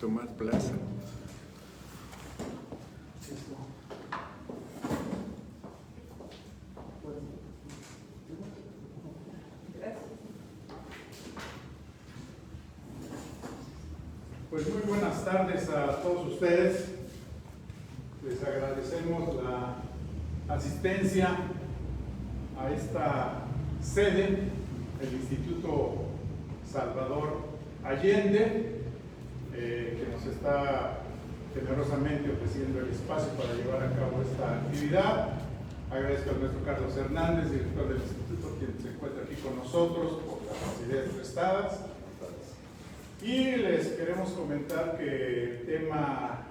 Tomar plaza. Pues muy buenas tardes a todos ustedes. Les agradecemos la asistencia a esta sede del Instituto Salvador Allende, que nos está generosamente ofreciendo el espacio para llevar a cabo esta actividad. Agradezco al maestro Carlos Hernández, director del instituto, quien se encuentra aquí con nosotros por las facilidades prestadas. Y les queremos comentar que el tema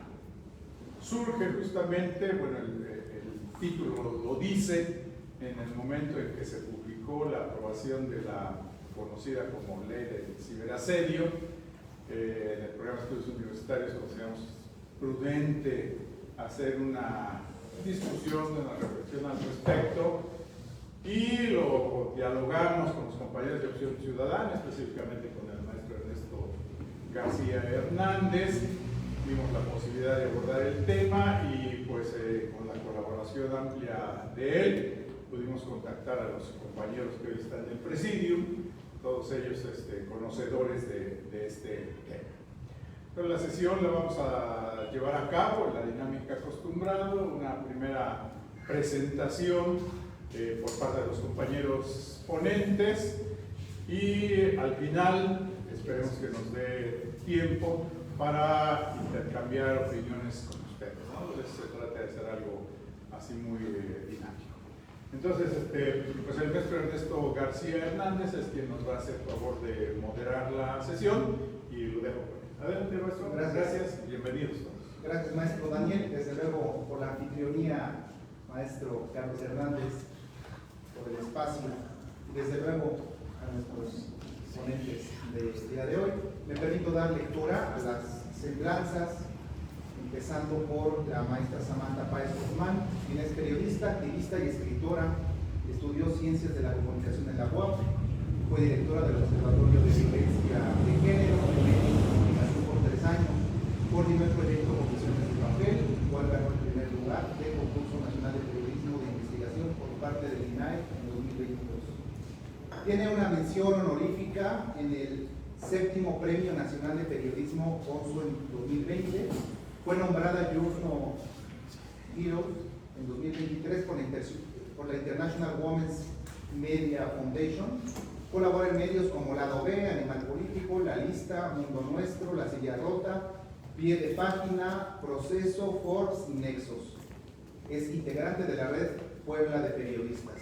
surge justamente, bueno, el título lo dice, en el momento en que se publicó la aprobación de la conocida como Ley del Ciberasedio. En el programa de estudios universitarios consideramos prudente hacer una discusión, una reflexión al respecto, y lo dialogamos con los compañeros de Opción Ciudadana, específicamente con el maestro Ernesto García Hernández. Tuvimos la posibilidad de abordar el tema y pues con la colaboración amplia de él pudimos contactar a los compañeros que hoy están en el presidium, todos ellos conocedores de este tema. Pero la sesión la vamos a llevar a cabo en la dinámica acostumbrada, una primera presentación por parte de los compañeros ponentes, y al final esperemos que nos dé tiempo para intercambiar opiniones con ustedes, ¿no? Se trata de hacer algo así muy dinámico. Entonces, pues el maestro Ernesto García Hernández es quien nos va a hacer favor de moderar la sesión y lo dejo con él. Adelante, maestro. Gracias. Bienvenidos todos. Gracias, maestro Daniel. Desde luego, por la anfitrionía, maestro Carlos Hernández, por el espacio, y desde luego a nuestros ponentes del día de hoy. Me permito dar lectura a las semblanzas, empezando por la maestra Samantha Páez Guzmán, quien es periodista, activista y escritora. Estudió Ciencias de la Comunicación en la UAP, fue directora del Observatorio de Violencia de Género en Medios de Comunicación por 3 años, coordinó el proyecto Confesiones de Papel, el cual ganó el primer lugar del Concurso Nacional de Periodismo de Investigación por parte del INAE en 2022. Tiene una mención honorífica en el 7º Premio Nacional de Periodismo ONSO en 2020. Fue nombrada Juno Heroes en 2023 por la International Women's Media Foundation. Colabora en medios como Lado B, Animal Político, La Lista, Mundo Nuestro, La Silla Rota, Pie de Página, Proceso, Forbes y Nexos. Es integrante de la red Puebla de Periodistas.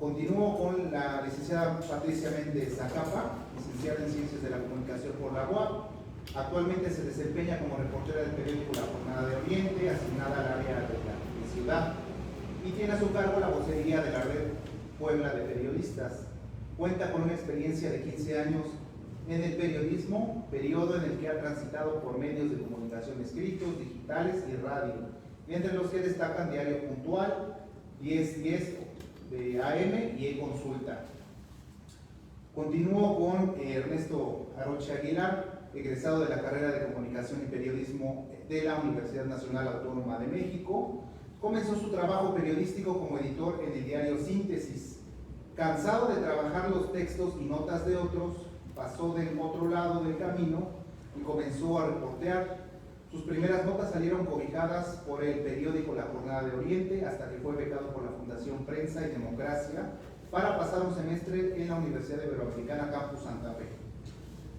Continúo con la licenciada Patricia Méndez Zacapa, licenciada en Ciencias de la Comunicación por la UAP. Actualmente se desempeña como reportera del periódico La Jornada de Oriente, asignada al área de la ciudad, y tiene a su cargo la vocería de la red Puebla de Periodistas. Cuenta con una experiencia de 15 años en el periodismo, periodo en el que ha transitado por medios de comunicación escritos, digitales y radio, entre los que destacan Diario Puntual, 1010 de AM y E-Consulta. Continúo con Ernesto Aroche Aguilar, egresado de la carrera de Comunicación y Periodismo de la Universidad Nacional Autónoma de México. Comenzó su trabajo periodístico como editor en el diario Síntesis. Cansado de trabajar los textos y notas de otros, pasó del otro lado del camino y comenzó a reportear. Sus primeras notas salieron cobijadas por el periódico La Jornada de Oriente, hasta que fue becado por la Fundación Prensa y Democracia para pasar un semestre en la Universidad Iberoamericana Campus Santa Fe.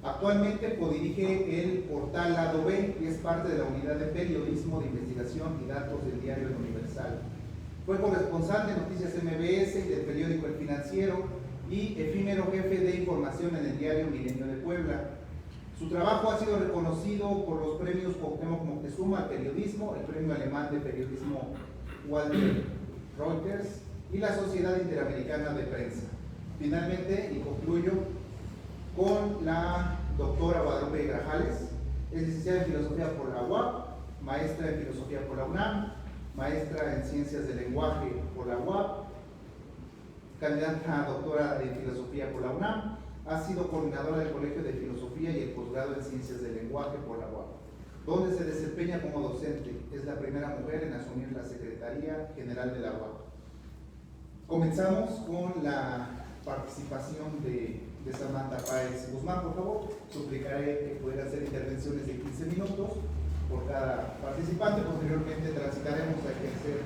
Actualmente codirige el portal Lado B, que es parte de la unidad de periodismo de investigación y datos del diario El Universal. Fue corresponsal de Noticias MBS y del periódico El Financiero y efímero jefe de información en el diario Milenio de Puebla. Su trabajo ha sido reconocido por los premios Cuauhtémoc Moctezuma al periodismo, el premio alemán de periodismo Walter Reuters y la Sociedad Interamericana de Prensa. Finalmente, y concluyo con la doctora Guadalupe Grajales. Es licenciada en Filosofía por la UAP, maestra en Filosofía por la UNAM, maestra en Ciencias del Lenguaje por la UAP, candidata a doctora en Filosofía por la UNAM, Ha sido coordinadora del Colegio de Filosofía y el posgrado en Ciencias del Lenguaje por la UAP, donde se desempeña como docente. Es la primera mujer en asumir la Secretaría General de la UAP. Comenzamos con la participación de Samantha Páez Guzmán. Por favor, suplicaré que pueda hacer intervenciones de 15 minutos por cada participante. Posteriormente transitaremos a ejercer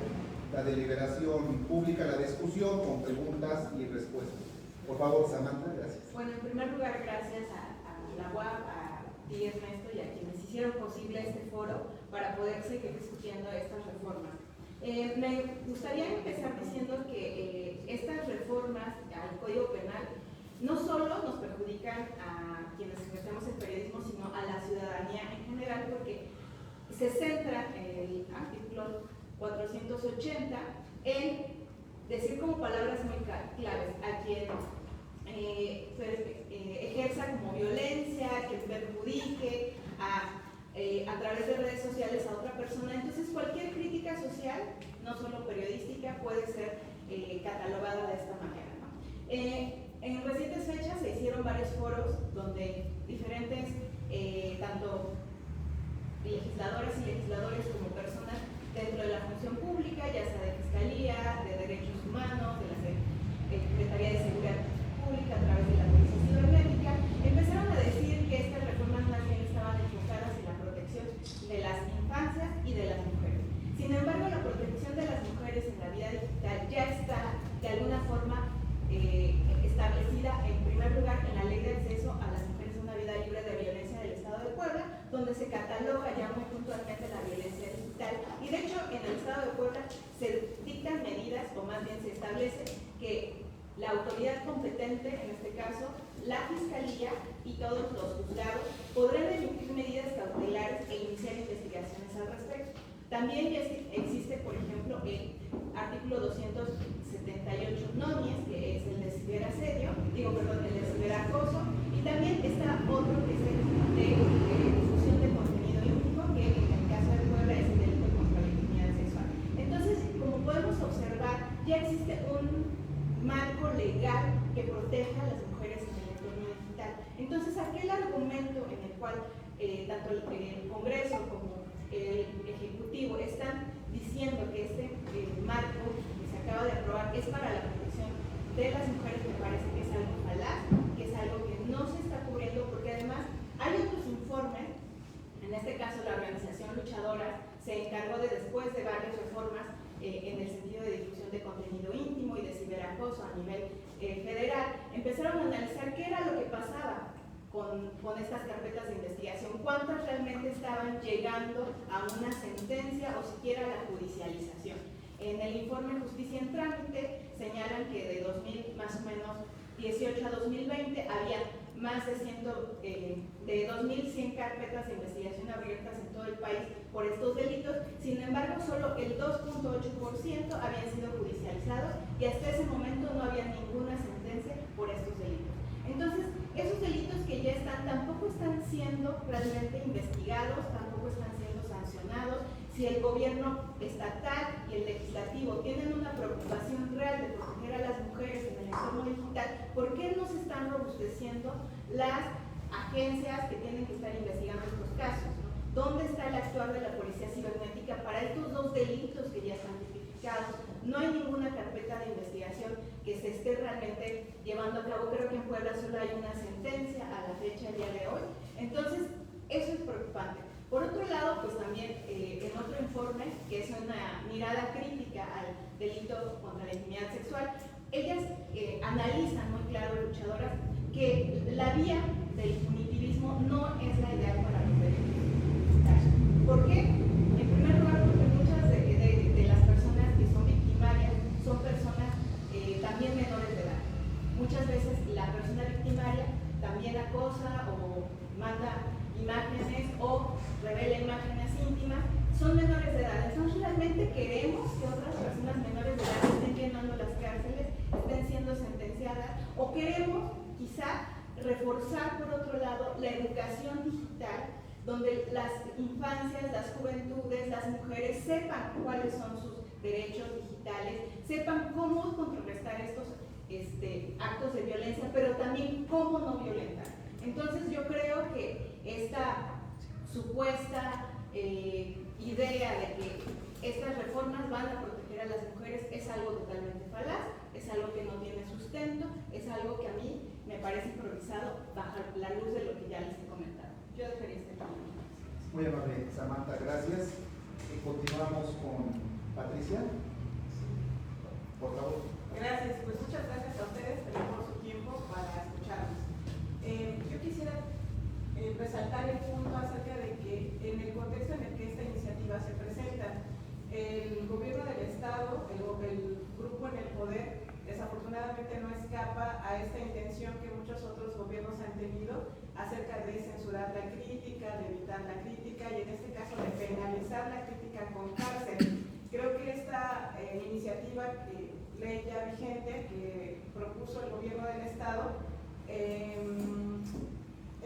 la deliberación pública, la discusión con preguntas y respuestas. Por favor, Samantha, gracias. Bueno, en primer lugar, gracias a la UAP, a ti, Ernesto, y a quienes hicieron posible este foro para poder seguir discutiendo estas reformas. Me gustaría empezar diciendo que estas reformas al Código Penal no solo nos perjudican a quienes ejercemos el periodismo, sino a la ciudadanía en general, porque se centra en el artículo 480 en decir como palabras muy claves a quien ejerza como violencia, que perjudique a través de redes sociales a otra persona. Entonces cualquier crítica social, no solo periodística, puede ser catalogada de esta manera, ¿no? En recientes fechas se hicieron varios foros donde diferentes, tanto legisladoras y legisladores como personas dentro de la función pública, ya sea de Fiscalía, de Derechos Humanos, de la Secretaría de Seguridad Pública, a través de la Policía Cibernética, empezaron a decir que estas reformas más bien estaban enfocadas en la protección de las infancias y de las mujeres. Sin embargo, la protección de las mujeres en la vida digital ya está de alguna forma establecida en primer lugar en la Ley de Acceso a las Mujeres a una Vida Libre de Violencia del Estado de Puebla, donde se cataloga ya muy puntualmente la violencia digital. Y de hecho, en el Estado de Puebla se dictan medidas, o más bien se establece que la autoridad competente, en este caso la Fiscalía y todos los juzgados, podrán emitir medidas cautelares e iniciar investigaciones al respecto. También ya existe, por ejemplo, el artículo 278 nomies, que es el de ciberasedio, el de ciberacoso, y también está otro que es el de difusión de contenido íntimo, que en el caso de Puebla es el delito contra la intimidad sexual. Entonces, como podemos observar, ya existe un marco legal que proteja a las mujeres en el entorno digital. Entonces, aquel argumento en el cual tanto el Congreso como el Ejecutivo están diciendo que este marco que se acaba de aprobar es para la protección de las mujeres, me parece que es algo falaz, que es algo que no se está cubriendo, porque además hay otros informes. En este caso, la organización Luchadoras se encargó de, después de varias reformas en el sentido de difusión de contenido íntimo y de ciberacoso a nivel federal, empezaron a analizar qué era lo que pasaba con estas carpetas de investigación, cuántas realmente estaban llegando a una sentencia o siquiera a la judicialización. En el informe Justicia en Trámite señalan que de 2000, más o menos 18 a 2020 había más de 2.100 carpetas de investigación abiertas en todo el país por estos delitos. Sin embargo, solo el 2.8% habían sido judicializados y hasta ese momento no había ninguna sentencia por estos delitos. Entonces, esos delitos que ya están tampoco están siendo realmente investigados, tampoco están siendo sancionados. Si el gobierno estatal y el legislativo tienen una preocupación real de proteger a las mujeres en el entorno digital, ¿por qué no se están robusteciendo las agencias que tienen que estar investigando estos casos, ¿no? ¿Dónde está el actuar de la Policía Cibernética para estos dos delitos que ya están tipificados? No hay ninguna carpeta de investigación que se esté realmente llevando a cabo. Creo que en Puebla solo hay una sentencia a la fecha, el día de hoy. Entonces, eso es preocupante. Por otro lado, pues también en otro informe, que es una mirada crítica al delito contra la intimidad sexual, ellas analizan muy claro, luchadoras, que la vía del punitivismo no es la ideal para los delitos. ¿Por qué? En primer lugar, porque muchas de las personas que son victimarias son personas también menores de edad. Muchas veces la persona victimaria también acosa o manda imágenes o revela imágenes íntimas, son menores de edad. Entonces, ¿realmente queremos que otras personas menores de edad estén llenando las cárceles, estén siendo sentenciadas? ¿O queremos quizá reforzar, por otro lado, la educación digital, donde las infancias, las juventudes, las mujeres sepan cuáles son sus derechos digitales, sepan cómo contrarrestar estos actos de violencia, pero también cómo no Entonces yo creo que esta supuesta idea de que estas reformas van a proteger a las mujeres es algo totalmente falaz, es algo que no tiene sustento, es algo que a mí me parece improvisado bajo la luz de lo que ya les he comentado. Yo dejaría este tema. Muy amable, Samantha, gracias. Y continuamos con Patricia. Por favor. Gracias, pues muchas gracias a ustedes por su tiempo para escucharnos. Yo quisiera resaltar el punto acerca de que en el contexto en el que esta iniciativa se presenta, el gobierno del Estado, el grupo en el poder, desafortunadamente no escapa a esta intención que muchos otros gobiernos han tenido acerca de censurar la crítica, de evitar la crítica y en este caso de penalizar la crítica con cárcel. Creo que esta iniciativa, ley ya vigente que propuso el gobierno del Estado,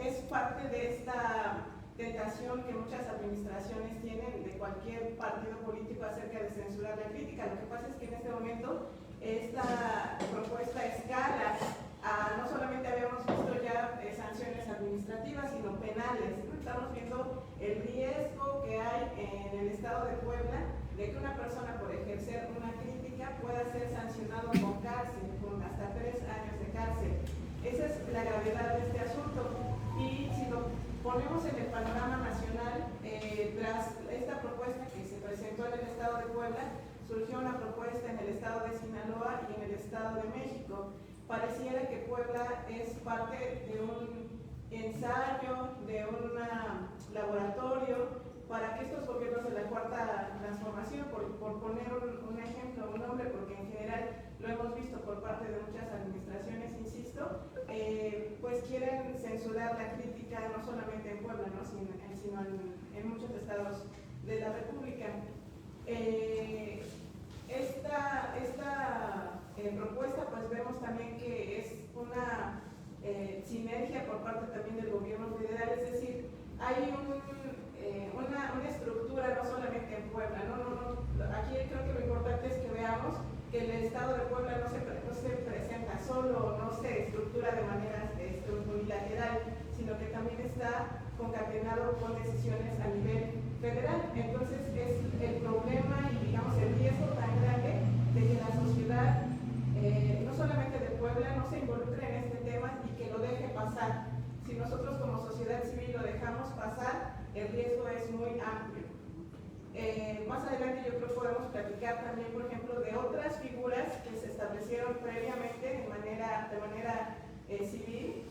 es parte de esta tentación que muchas administraciones tienen de cualquier partido político acerca de censurar la crítica. Lo que pasa es que en este momento esta propuesta escala a, no solamente habíamos visto ya sanciones administrativas, sino penales. Estamos viendo el riesgo que hay en el estado de Puebla de que una persona por ejercer una crítica pueda ser sancionado con cárcel, con hasta 3 años de cárcel. Esa es la gravedad de este asunto. Y si lo ponemos en el panorama nacional, tras esta propuesta que se presentó en el estado de Puebla, surgió una propuesta en el estado de Sinaloa y en el estado de México. Pareciera que Puebla es parte de un ensayo, de un laboratorio para que estos gobiernos de la Cuarta Transformación, por poner un ejemplo, un nombre, porque en general lo hemos visto por parte de muchas administraciones, insisto, pues quieren censurar la crítica no solamente en Puebla, ¿no? sino en muchos estados de la República. Esta propuesta, pues vemos también que es una sinergia por parte también del gobierno federal, es decir, hay una estructura no solamente en Puebla, aquí creo que lo importante es que veamos que el estado de Puebla no se presenta solo, no se estructura de manera unilateral, sino que también está concatenado con decisiones a nivel federal. Entonces es el problema y digamos el riesgo tan grande de que la sociedad, no solamente de Puebla, no se involucre en este tema y que lo deje pasar. Si nosotros como sociedad civil lo dejamos pasar, el riesgo es muy amplio. Más adelante yo creo que podemos platicar también, por ejemplo, de otras figuras que se establecieron previamente de manera civil,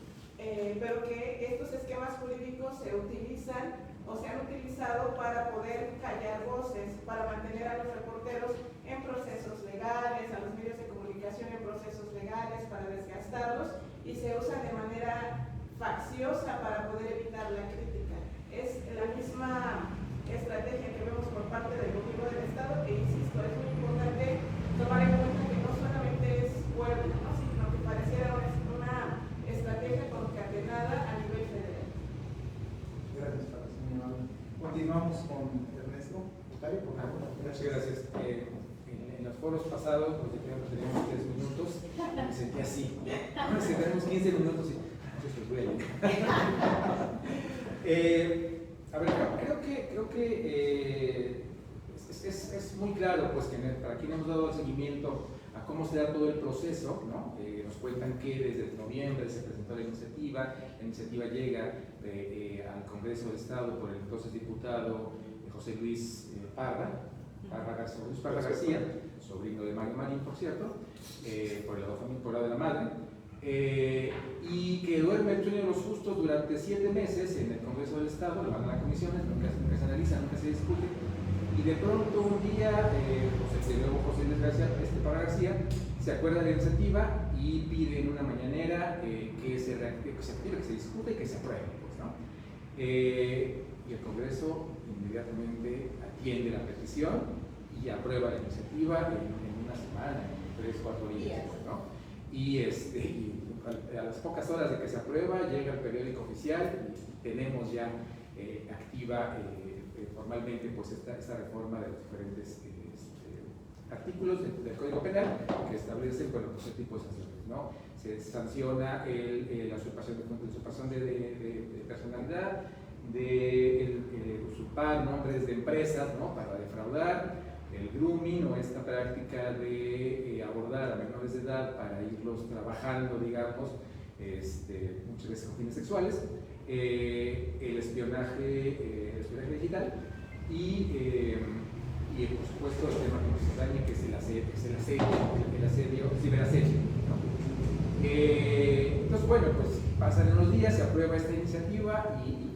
pero que estos esquemas jurídicos se utilizan o se han utilizado para poder callar voces, para mantener a los reporteros en procesos legales, a los medios de comunicación en procesos legales, para desgastarlos, y se usan de manera facciosa para poder evitar la crítica. Es la misma estrategia que vemos por parte del gobierno del Estado, e insisto, es muy importante tomar en cuenta que no solamente es Puebla, ¿no? sino que pareciera una estrategia concatenada a nivel federal. Gracias, Patricia. Continuamos con Ernesto Otario, por favor. Muchas gracias. En los foros pasados, pues teníamos 3 minutos, me sentí así. Ahora sí, tenemos 15 minutos y entonces voy a ir. A ver, creo que es muy claro, pues, que para quien hemos dado el seguimiento a cómo se da todo el proceso, ¿no? Nos cuentan que desde noviembre se presentó la iniciativa llega al Congreso del Estado por el entonces diputado José Luis Parra García, sobrino de Mario Marín, por cierto, por el lado de la madre, y que duerme el sueño de los justos durante 7 meses en el Congreso del Estado, lo van a las comisiones, nunca se analiza, nunca se discute, y de pronto un día José Luis Parra García se acuerda de la iniciativa y pide en una mañanera que se active, que se discute y que se apruebe, pues, ¿no? Y el Congreso inmediatamente atiende la petición y aprueba la iniciativa en una semana, en 3 o 4 días, ¿no? Y a las pocas horas de que se aprueba, llega el periódico oficial y tenemos ya activa formalmente, pues, esta reforma de los diferentes artículos del Código Penal que establecen, bueno, pues, el tipo de sanciones, ¿no? Se sanciona la usurpación de personalidad, de usurpar nombres de empresas, ¿no?, para defraudar, el grooming o esta práctica de abordar a menores de edad para irlos trabajando, digamos, muchas veces con fines sexuales, el espionaje digital y por supuesto el tema que nos daña, que es el asedio, el ciberasedio, ¿no? Entonces, bueno, pues pasan unos días, se aprueba esta iniciativa y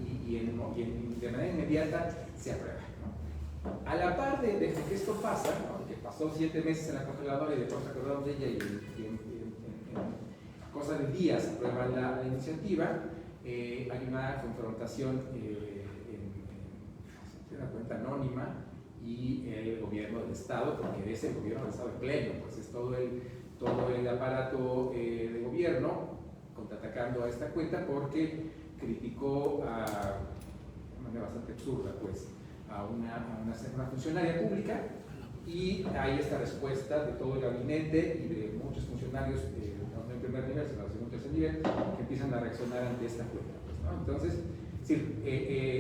de manera inmediata se aprueba, ¿no? A la par de que esto pasa, ¿no?, que pasó 7 meses en la congeladora y después acordamos de ella y en cosa de días se aprueba la iniciativa, hay una confrontación en una cuenta anónima y el gobierno del Estado, porque es el gobierno del Estado en pleno, pues es todo el aparato de gobierno contraatacando a esta cuenta porque criticó de una manera bastante absurda, pues, a una funcionaria pública, y hay esta respuesta de todo el gabinete y de muchos funcionarios, no en primer nivel, sino en segundo y tercer nivel, que empiezan a reaccionar ante esta cuenta, pues, ¿no? Entonces,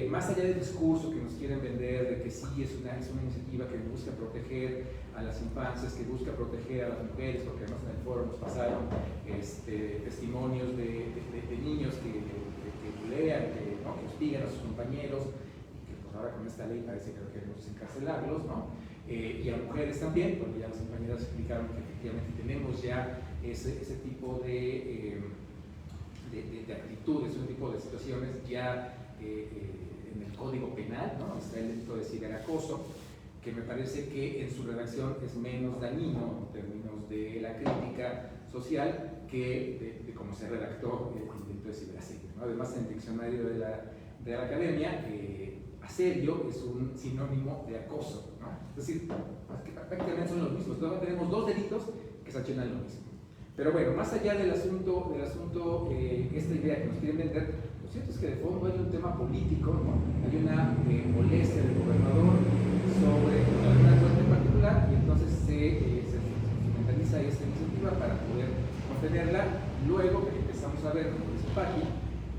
más allá del discurso que nos quieren vender de que sí es una iniciativa que busca proteger a las infancias, que busca proteger a las mujeres, porque además en el foro nos pasaron testimonios de niños que bulean, que hostigan a sus compañeros, y que pues ahora con esta ley parece que queremos encarcelarlos, ¿no? Y a mujeres también, porque ya las compañeras explicaron que efectivamente tenemos ya ese tipo de actitudes, ese tipo de situaciones ya en el Código Penal, ¿no? Está el delito de ciberacoso, que me parece que en su redacción es menos dañino en términos de la crítica social que de cómo se redactó el delito de ciberasedio, ¿no? Además, en el diccionario de la academia, asedio es un sinónimo de acoso, ¿no? Es decir, prácticamente son los mismos. Todavía tenemos 2 delitos que sancionan lo mismo. Pero bueno, más allá del asunto, esta idea que nos quieren vender, lo cierto es que de fondo hay un tema político, ¿no? Hay una molestia del gobernador sobre una cuenta en particular, y entonces se instrumentaliza esta iniciativa para poder contenerla. Luego empezamos a ver, como dice Paqui,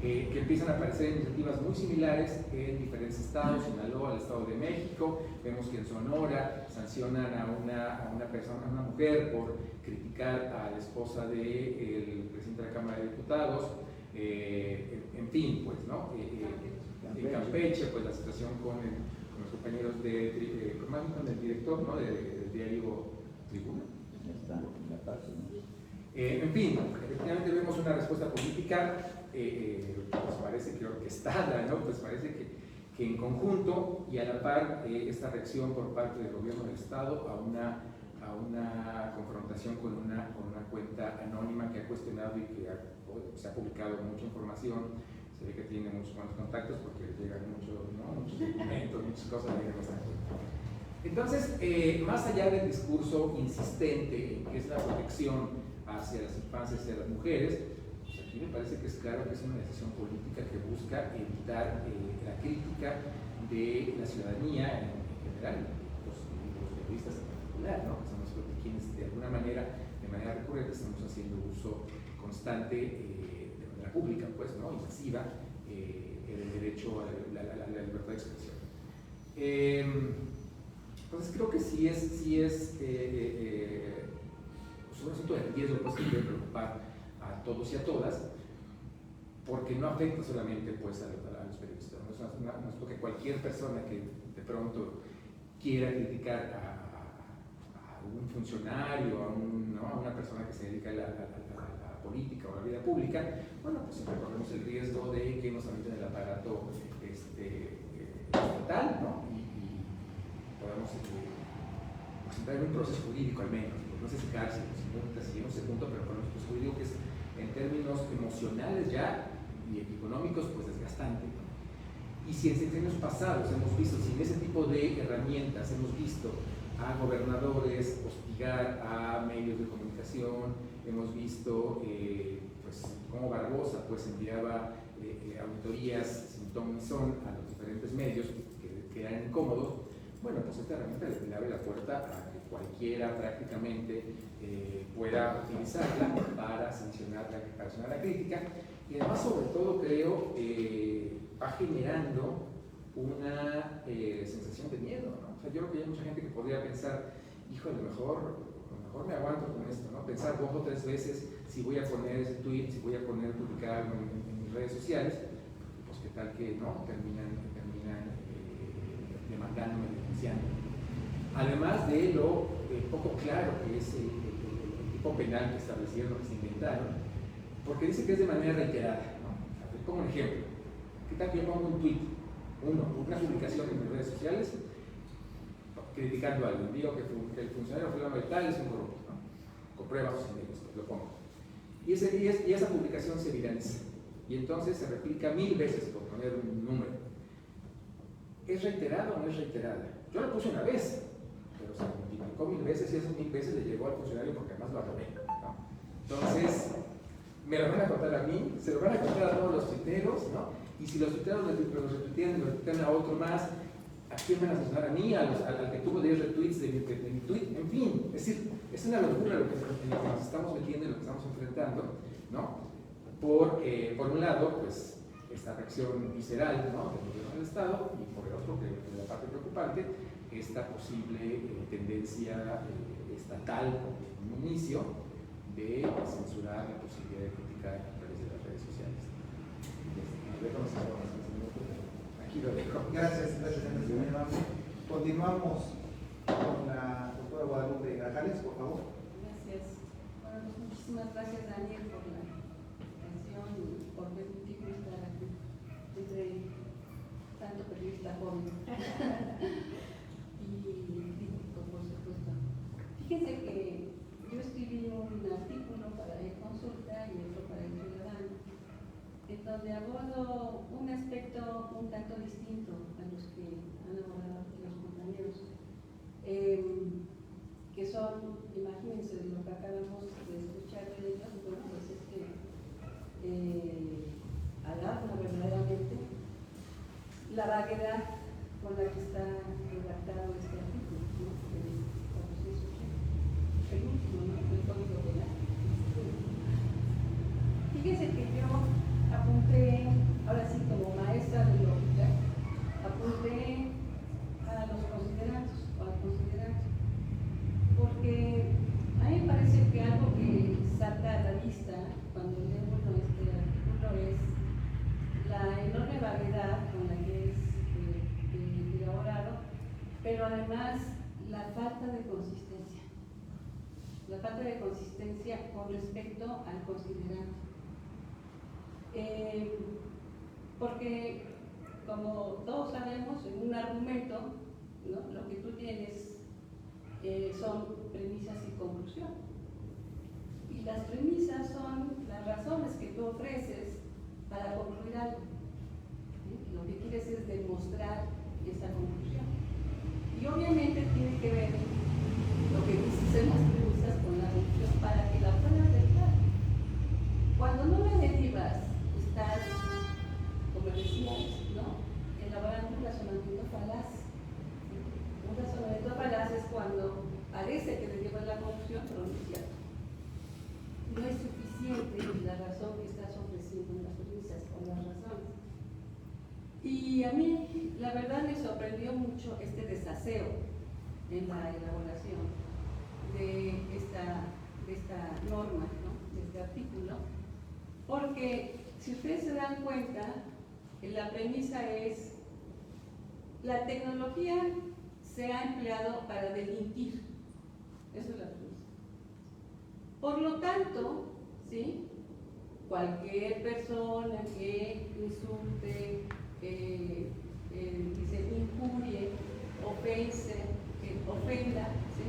que empiezan a aparecer iniciativas muy similares en diferentes estados, Sinaloa, el Estado de México. Vemos que en Sonora sancionan a una persona, a una mujer, por criticar a la esposa del presidente de la Cámara de Diputados. En fin, pues, ¿no? En Campeche, pues la situación con los compañeros con el director, ¿no?, del diario Tribuna. En fin, efectivamente vemos una respuesta política, pues parece que orquestada, ¿no? Pues parece que en conjunto y a la par esta reacción por parte del gobierno del Estado a una confrontación con una cuenta anónima que ha cuestionado y que se ha publicado mucha información. Se ve que tiene muchos buenos contactos porque llegan muchos documentos, muchas cosas de esta cuenta. Entonces, más allá del discurso insistente que es la protección hacia las infancias y a las mujeres, pues aquí me parece que es claro que es una decisión política que busca evitar la crítica de la ciudadanía en general, los periodistas en particular, ¿no? Que somos quienes de alguna manera, de manera recurrente, estamos haciendo uso constante de manera pública, pues, ¿no?, y masiva, del derecho a la libertad de expresión. Entonces creo que sí es un asunto de riesgo, pues, que debe preocupar a todos y a todas, porque no afecta solamente, pues, a los periodistas, no es un asunto que cualquier persona que de pronto quiera criticar a un funcionario, a una persona que se dedica a la política o a la vida pública, bueno, pues siempre corremos el riesgo de que nos habiten el aparato estatal, ¿no? Y podamos entrar en un proceso jurídico al menos, no sé si cárcel, si multas, si no sé punto, pero con un proceso jurídico que es en términos emocionales ya y económicos, pues desgastante, ¿no? Y si en sexenios pasados hemos visto, sin ese tipo de herramientas, hemos visto a gobernadores hostigar a medios de comunicación, hemos visto pues, cómo Barbosa pues, enviaba auditorías sin ton ni son a los diferentes medios que eran incómodos, bueno, pues esta herramienta le abre la puerta a que cualquiera prácticamente pueda utilizarla para sancionar la crítica, y además, sobre todo, creo va generando una sensación de miedo, ¿no? O sea, yo creo que hay mucha gente que podría pensar, hijo, a lo mejor me aguanto con esto, ¿no? Pensar 2 o 3 veces si voy a poner ese tweet, si voy a publicar algo en mis redes sociales, pues qué tal que no, terminan demandándome, denunciando. Además de lo poco claro que es el tipo penal que establecieron, que se inventaron, porque dice que es de manera reiterada, ¿no? A ver, como un ejemplo, ¿qué tal que yo pongo un tweet, una publicación en mis redes sociales, criticando a alguien, digo que el funcionario fulano de tal es un corrupto, ¿no? Con pruebas o sin ellos, lo pongo. Y esa publicación se viraliza, y entonces se replica 1000 veces, por poner un número. ¿Es reiterada o no es reiterada? Yo lo puse una vez, pero se multiplicó 1000 veces, y esas 1000 veces le llegó al funcionario porque además lo arrobé, ¿no? Entonces, me lo van a contar a mí, se lo van a contar a todos los tuiteros, ¿no? Y si los tuiteros lo retuitean a otro más, ¿a quién van a sancionar? A mí, al que tuvo 10 retweets de mi tweet, en fin. Es decir, es una locura lo que nos estamos metiendo y lo que estamos enfrentando, ¿no? Por un lado, pues, esta reacción visceral, ¿no?, del gobierno del Estado, y por el otro, que es la parte preocupante, esta posible tendencia estatal en un inicio de censurar la posibilidad de criticar a través de las redes sociales. Aquí lo dejo. Gracias, señor. Continuamos con la doctora Guadalupe Grajales, por favor. Gracias. Bueno, pues muchísimas gracias, Daniel, por la atención y por permitirme estar aquí entre tanto periodista joven y crítico, por supuesto. Fíjense que yo escribí un artículo para el Consulta y otro para el Ciudadano, en donde abordo un aspecto un tanto distinto a los que han abordado los compañeros, que son, imagínense lo que acabamos de escuchar de ellos, bueno, pues es que alarma verdaderamente la vaguedad con la que está redactado este artículo, ¿no? El último, ¿no?, el Código Penal. Fíjense que yo apunté, ahora sí como maestra de lógica, apunté a los considerandos, o al considerante, porque a mí me parece que algo que salta a la vista cuando leemos este artículo es la enorme vaguedad con la que es elaborado, pero además la falta de consistencia. La falta de consistencia con respecto al considerante. Porque, como todos sabemos, en un argumento, ¿no?, lo que tú tienes son premisas y conclusión. Y las premisas son las razones que tú ofreces para concluir algo. ¿Sí? Lo que quieres es demostrar esa conclusión. Y obviamente tiene que ver lo que dices en las premisas con la conclusión para que la puedas derivar. Cuando no la derivas, estás, como decías, ¿no?, elaborando un razonamiento falaz. Un razonamiento falaz es cuando parece que derivas la conclusión, pero no es cierto. No es suficiente la razón que estás ofreciendo en las premisas o las razones. Y a mí, la verdad, me sorprendió mucho este desaseo en la elaboración de esta norma, ¿no?, de este artículo, porque si ustedes se dan cuenta, la premisa es: la tecnología se ha empleado para delinquir. Eso es la premisa. Por lo tanto, ¿sí?, cualquier persona que insulte, que se injurie, ofenda, ¿sí?,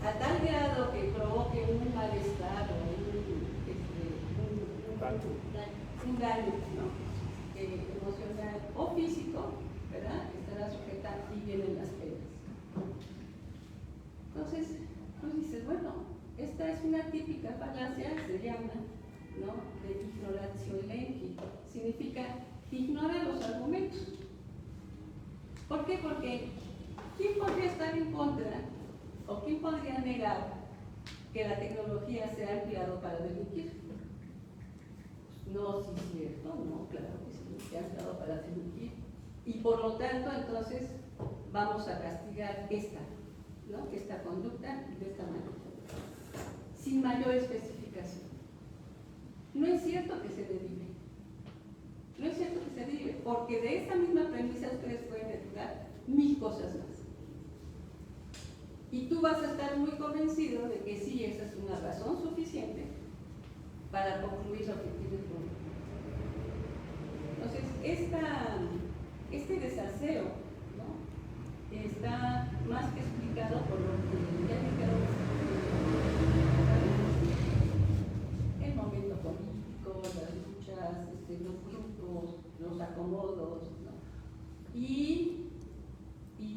a tal grado que provoque un malestar o un daño, ¿no?, emocional o físico, ¿verdad?, estará sujeta y vienen las penas. Entonces, tú dices, bueno, esta es una típica falacia, se llama, ¿no?, de ignoratio elenchi, significa ignora los argumentos. ¿Por qué? Porque ¿quién podría estar en contra o quién podría negar que la tecnología sea empleado para delinquir? No, sí es cierto, no, claro que sí, se ha empleado para delinquir. Y por lo tanto, entonces, vamos a castigar esta, ¿no? Esta conducta de esta manera, sin mayor especificación. No es cierto que se derive. No es cierto que se derive, porque de esta misma premisa ustedes pueden derivar 1000 cosas más. Y tú vas a estar muy convencido de que sí, esa es una razón suficiente para concluir lo que tienes que concluir. Entonces, este desaseo, ¿no? Está más que explicado por lo que ya dijeron el momento político, las luchas, los grupos, los acomodos, ¿no? Y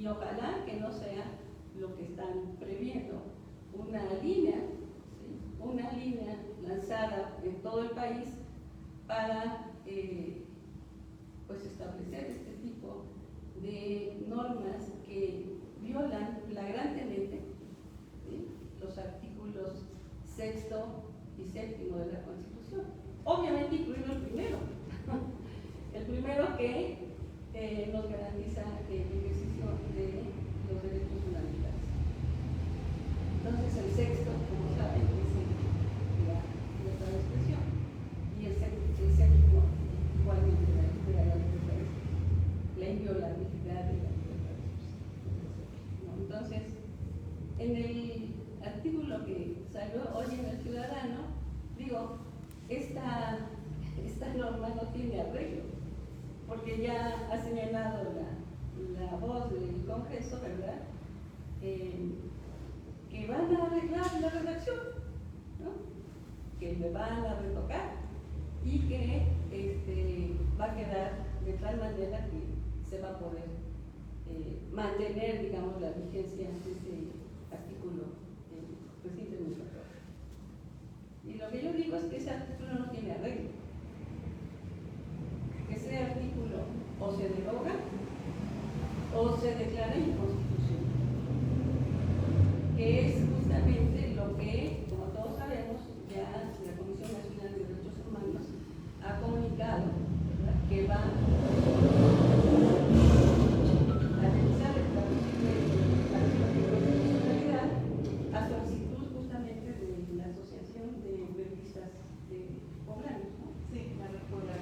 ojalá que no sea lo que están previendo, una línea, ¿sí? Una línea lanzada en todo el país para pues establecer este tipo de normas que violan flagrantemente, ¿sí? Los artículos 6º y 7º de la Constitución. Obviamente incluido el primero, el primero que nos garantiza el ejercicio de los derechos fundamentales. Entonces el 6º, como saben, es la libertad de expresión, y el 7º igualmente la libertad de expresión, la inviolabilidad de la libertad de expresión. ¿No? Entonces, en el artículo que salió hoy en El Ciudadano, digo, esta norma no tiene arreglo, porque ya ha señalado la voz del Congreso, ¿verdad? Que van a arreglar la redacción, ¿no? Que le van a retocar y que va a quedar de tal manera que se va a poder mantener, digamos, la vigencia de ese artículo recientemente aprobado. Y lo que yo digo es que ese artículo no tiene arreglo. Ese artículo o se deroga o se declara inconstitucional, que es justamente lo que, como todos sabemos, ya la Comisión Nacional de Derechos Humanos ha comunicado, ¿verdad?, que va a realizar el trámite de constitucionalidad a solicitud justamente de la Asociación de Periodistas Poblanos, ¿no? Sí, la recuerda.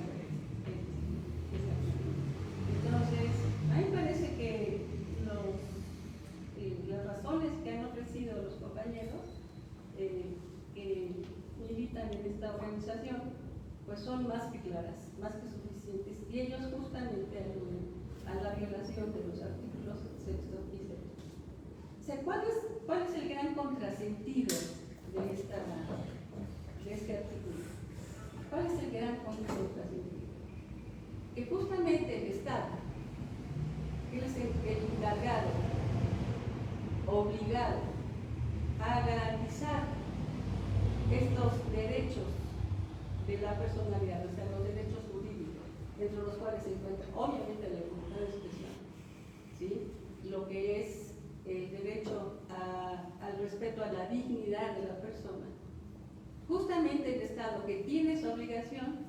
Entonces, a mí me parece que las razones que han ofrecido los compañeros que militan en esta organización, pues son más que claras, más que suficientes, y ellos justamente aluden a la violación de los artículos 6º y 7º. O sea, ¿cuál es el gran contrasentido de este artículo? ¿Cuál es el gran contrasentido? Que justamente el Estado es el encargado, obligado a garantizar estos derechos de la personalidad, o sea, los derechos jurídicos, entre los cuales se encuentra obviamente la libertad de expresión, ¿sí? Lo que es el derecho al respeto a la dignidad de la persona. Justamente el Estado, que tiene esa obligación,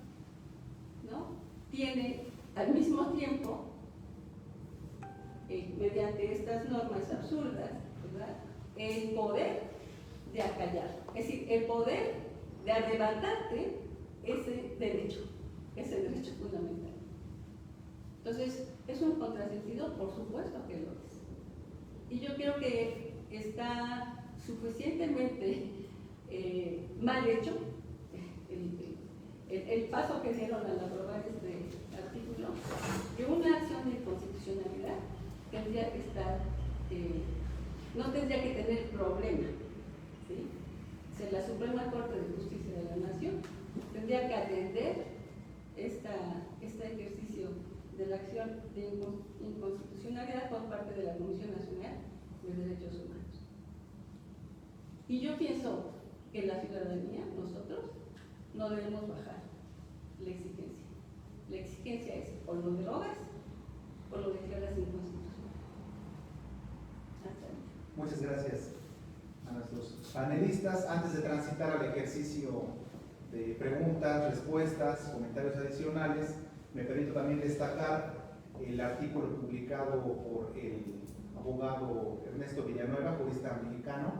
¿no?, tiene al mismo tiempo, mediante estas normas absurdas, ¿verdad?, el poder de acallar, es decir, el poder de arrebatarte ese derecho fundamental. Entonces, ¿es un contrasentido? Por supuesto que lo es. Y yo creo que está suficientemente mal hecho el paso que dieron al aprobar este artículo, que una acción de inconstitucionalidad tendría que estar, no tendría que tener problema, ¿sí? O sea, la Suprema Corte de Justicia de la Nación tendría que atender este ejercicio de la acción de inconstitucionalidad por parte de la Comisión Nacional de Derechos Humanos. Y yo pienso que la ciudadanía, nosotros, no debemos bajar la exigencia. La exigencia es o lo derogas o lo declaras inconstitucional. Muchas gracias a nuestros panelistas. Antes de transitar al ejercicio de preguntas, respuestas, comentarios adicionales, me permito también destacar el artículo publicado por el abogado Ernesto Villanueva, jurista mexicano,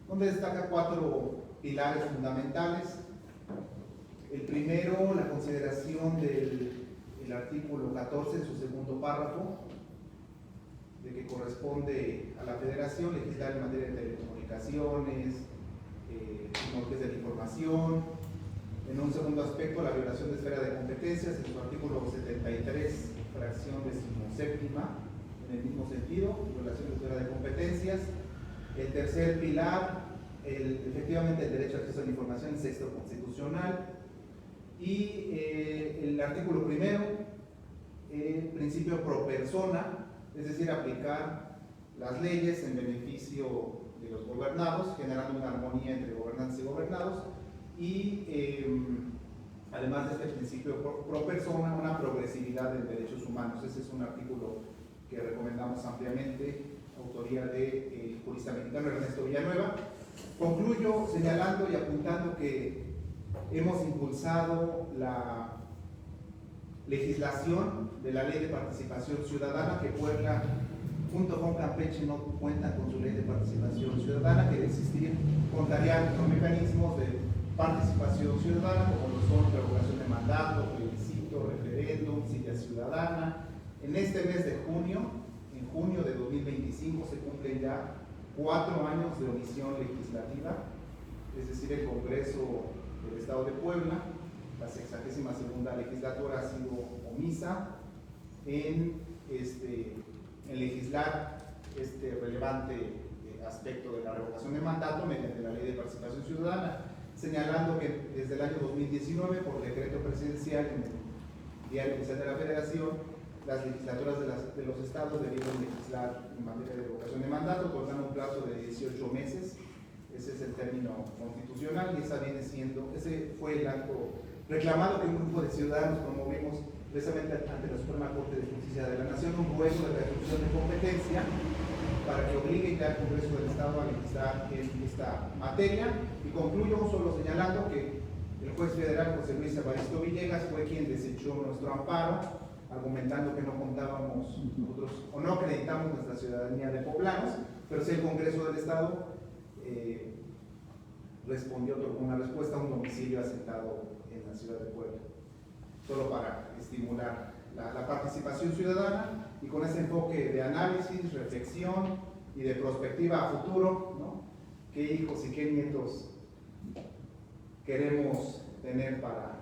donde destaca 4 pilares fundamentales. El primero, la consideración del artículo 14 en su segundo párrafo, de que corresponde a la Federación legislar en materia de telecomunicaciones, tecnologías de la información. En un segundo aspecto, la violación de esfera de competencias, en su artículo 73, fracción 17ª, en el mismo sentido, violación de esfera de competencias. El tercer pilar, efectivamente el derecho a acceso a la información en texto constitucional. Y el artículo primero, principio pro persona, es decir, aplicar las leyes en beneficio de los gobernados, generando una armonía entre gobernantes y gobernados, y además de este principio pro persona, una progresividad en derechos humanos. Ese es un artículo que recomendamos ampliamente, autoría del jurista mexicano Ernesto Villanueva. Concluyo señalando y apuntando que hemos impulsado la legislación de la Ley de Participación Ciudadana, que Puebla junto con Campeche no cuentan con su Ley de Participación Ciudadana, que de existir contarían con mecanismos de participación ciudadana como lo son revocación de mandato, plebiscito, referéndum, silla ciudadana. En este mes de junio, en junio de 2025, se cumplen ya 4 años de omisión legislativa, es decir, el Congreso del Estado de Puebla, la 62ª legislatura, ha sido omisa en legislar este relevante aspecto de la revocación de mandato mediante la Ley de Participación Ciudadana, señalando que desde el año 2019, por decreto presidencial en el Diario Oficial de la Federación, las legislaturas de los estados debieron legislar en materia de revocación de mandato, otorgando un plazo de 18 meses. Ese es el término constitucional y ese fue el acto reclamado que un grupo de ciudadanos promovimos precisamente ante la Suprema Corte de Justicia de la Nación, un ruego de reducción de competencia para que obligue ya al Congreso del Estado a legislar en esta materia. Y concluyo solo señalando que el juez federal José Luis Evaristo Villegas fue quien desechó nuestro amparo, argumentando que no contábamos nosotros o no acreditamos nuestra ciudadanía de poblanos, pero sí el Congreso del Estado respondió con una respuesta a un domicilio asentado en la ciudad de Puebla, solo para estimular la participación ciudadana y con ese enfoque de análisis, reflexión y de perspectiva a futuro, ¿no? ¿Qué hijos y qué nietos queremos tener para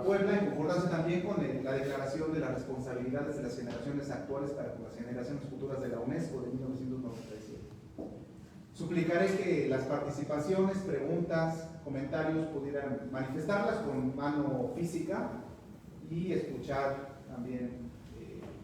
Puebla? En concordancia también con la declaración de las responsabilidades de las generaciones actuales para con las generaciones futuras de la UNESCO de 1997. Suplicaré que las participaciones, preguntas, comentarios pudieran manifestarlas con mano física y escuchar también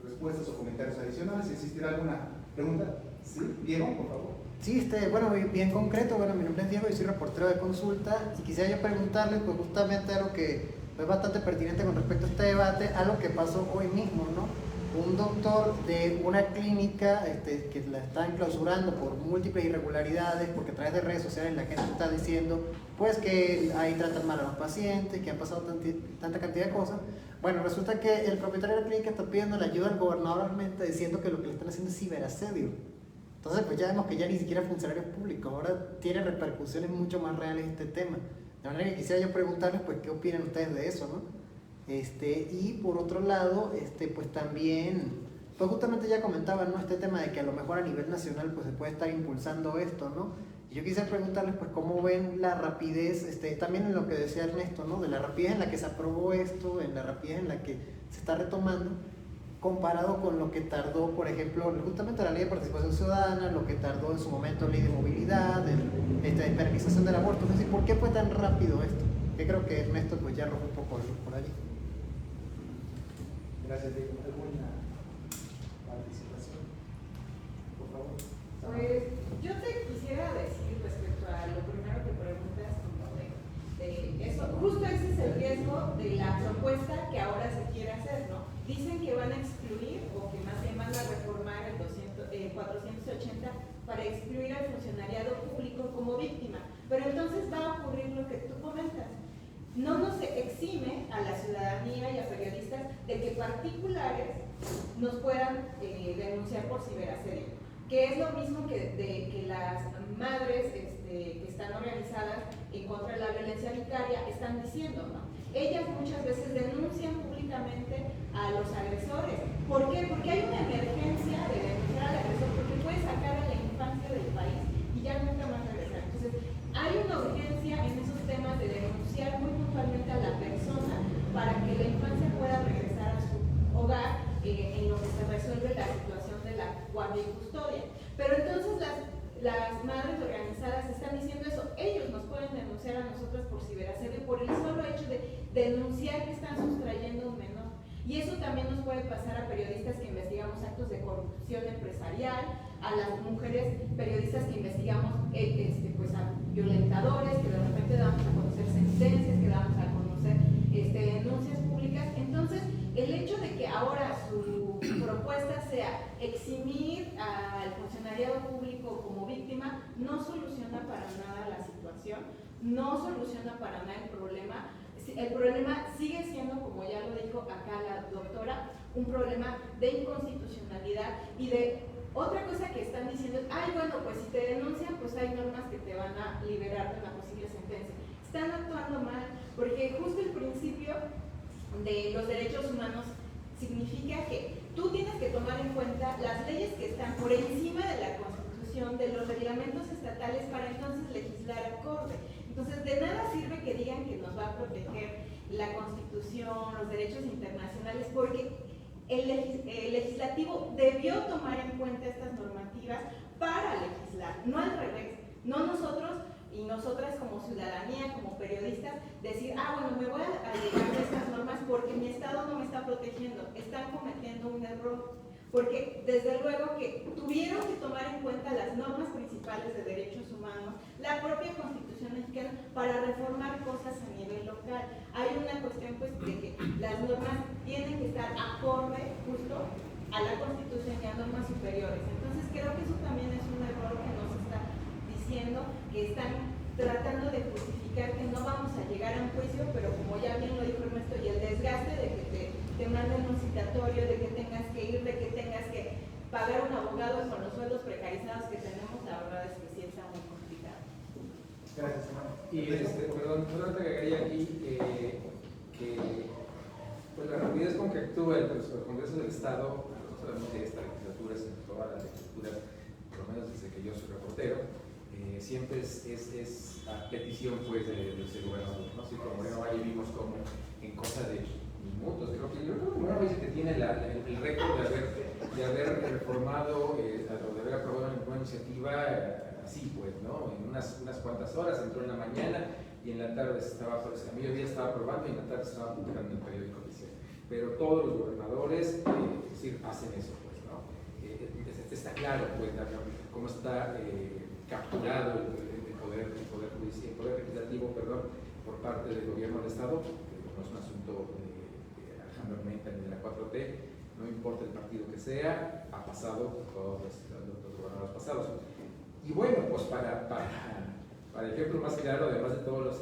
respuestas o comentarios adicionales. Si existiera alguna pregunta. Sí, Diego, por favor. Sí, bueno, bien concreto. Bueno, mi nombre es Diego y soy reportero de Consulta y quisiera yo preguntarles pues justamente algo que es bastante pertinente con respecto a este debate, algo que pasó hoy mismo, ¿no? Un doctor de una clínica que la están clausurando por múltiples irregularidades, porque a través de redes sociales la gente está diciendo pues que ahí tratan mal a los pacientes, que han pasado tanta cantidad de cosas. Bueno, resulta que el propietario de la clínica está pidiendo la ayuda al gobernador realmente, diciendo que lo que le están haciendo es ciberasedio. Entonces pues ya vemos que ya ni siquiera funcionarios públicos, ahora tiene repercusiones mucho más reales este tema. De manera que quisiera yo preguntarles pues qué opinan ustedes de eso, ¿no? Y por otro lado, pues también, pues justamente ya comentaban, ¿no? Este tema de que a lo mejor a nivel nacional pues se puede estar impulsando esto, ¿no? Y yo quisiera preguntarles pues cómo ven la rapidez, también en lo que decía Ernesto, ¿no? De la rapidez en la que se aprobó esto, en la rapidez en la que se está retomando, comparado con lo que tardó, por ejemplo, justamente la Ley de Participación Ciudadana, lo que tardó en su momento la Ley de Movilidad, de penalización del aborto. Es decir, ¿por qué fue tan rápido esto? Que creo que Ernesto pues ya arrojó un poco por allí. Gracias, Diego. ¿Alguna participación? Por favor. Pues yo te quisiera decir respecto a lo primero que preguntas, como de eso, justo ese es el riesgo de la propuesta que ahora se quiere hacer, ¿no? Dicen que van a excluir o que más bien van a reformar el 480 para excluir al funcionariado público como víctima. Pero entonces va a ocurrir lo que tú comentas. No nos exime a la ciudadanía y a periodistas de que particulares nos puedan denunciar por ciberasedio, que es lo mismo que las madres que están organizadas en contra de la violencia vicaria están diciendo, ¿no? Ellas muchas veces denuncian públicamente a los agresores. ¿Por qué? Porque hay una emergencia de denunciar al agresor, porque puede sacar a la infancia del país y ya nunca más regresar. Entonces, hay una urgencia en esos temas de denunciar muy puntualmente a la persona para que la infancia pueda regresar a su hogar en lo que se resuelve la situación de la guardia y custodia. Pero entonces las madres organizadas están diciendo eso, ellos nos pueden denunciar a nosotras por ciberasedio por el solo hecho de denunciar que están sustrayendo un menor. Y eso también nos puede pasar a periodistas que investigamos actos de corrupción empresarial, a las mujeres periodistas que investigamos pues a violentadores, que de repente damos a conocer sentencias, que damos a conocer denuncias públicas. Entonces, el hecho de que ahora su propuesta sea eximir al funcionariado público como víctima no soluciona para nada la situación, no soluciona para nada el problema. El problema sigue siendo, como ya lo dijo acá la doctora, un problema de inconstitucionalidad y de otra cosa que están diciendo es, ay, bueno, pues si te denuncian, pues hay normas que te van a liberar de una posible sentencia. Están actuando mal, porque justo el principio de los derechos humanos significa que tú tienes que tomar en cuenta las leyes que están por encima de la Constitución, de los reglamentos estatales, para entonces legislar acorde. Entonces, de nada sirve que digan que nos va a proteger la Constitución, los derechos internacionales, porque el legislativo debió tomar en cuenta estas normativas para legislar, no al revés, no nosotros y nosotras como ciudadanía, como periodistas, decir, bueno, me voy a alejar de estas normas porque mi Estado no me está protegiendo, están cometiendo un error, porque desde luego que tuvieron que tomar en cuenta las normas principales de derechos humanos, la propia Constitución mexicana, para reformar cosas a nivel local. Hay una cuestión pues de que las normas tienen que estar acorde justo a la Constitución y a normas superiores. Entonces creo que eso también es un error que nos está diciendo, que están tratando de justificar que no vamos a llegar a un juicio, pero como ya bien lo dijo Ernesto, y el desgaste de que te manden un citatorio, de que tengas que ir, de que tengas que pagar un abogado con los sueldos precarizados que tenemos, la verdad es que sí está muy complicado. Gracias, hermano. Y perdón, te agregaría aquí que pues la rapidez con que actúa el Congreso del Estado, no solamente esta legislatura, sino todas las legislaturas, por lo menos desde que yo soy reportero, siempre es a petición pues del gobernador, ¿no? Así como Moreno Valle vimos como en cosa de minutos, creo que Moreno Valle que tiene el récord de haber reformado o de haber aprobado una iniciativa así pues, ¿no? En unas cuantas horas, entró en la mañana y en la tarde estaba, pues, a mediodía estaba aprobando y en la tarde estaba publicando en el periódico oficial. Pero todos los gobernadores, es decir, hacen eso pues, ¿no? Está claro pues cómo está capturado el poder legislativo, por parte del gobierno del Estado, que no es un asunto de Alejandro Armenta ni de la 4T, no importa el partido que sea, ha pasado todos los gobernadores pasados. Y bueno, pues para el ejemplo más claro, además de todos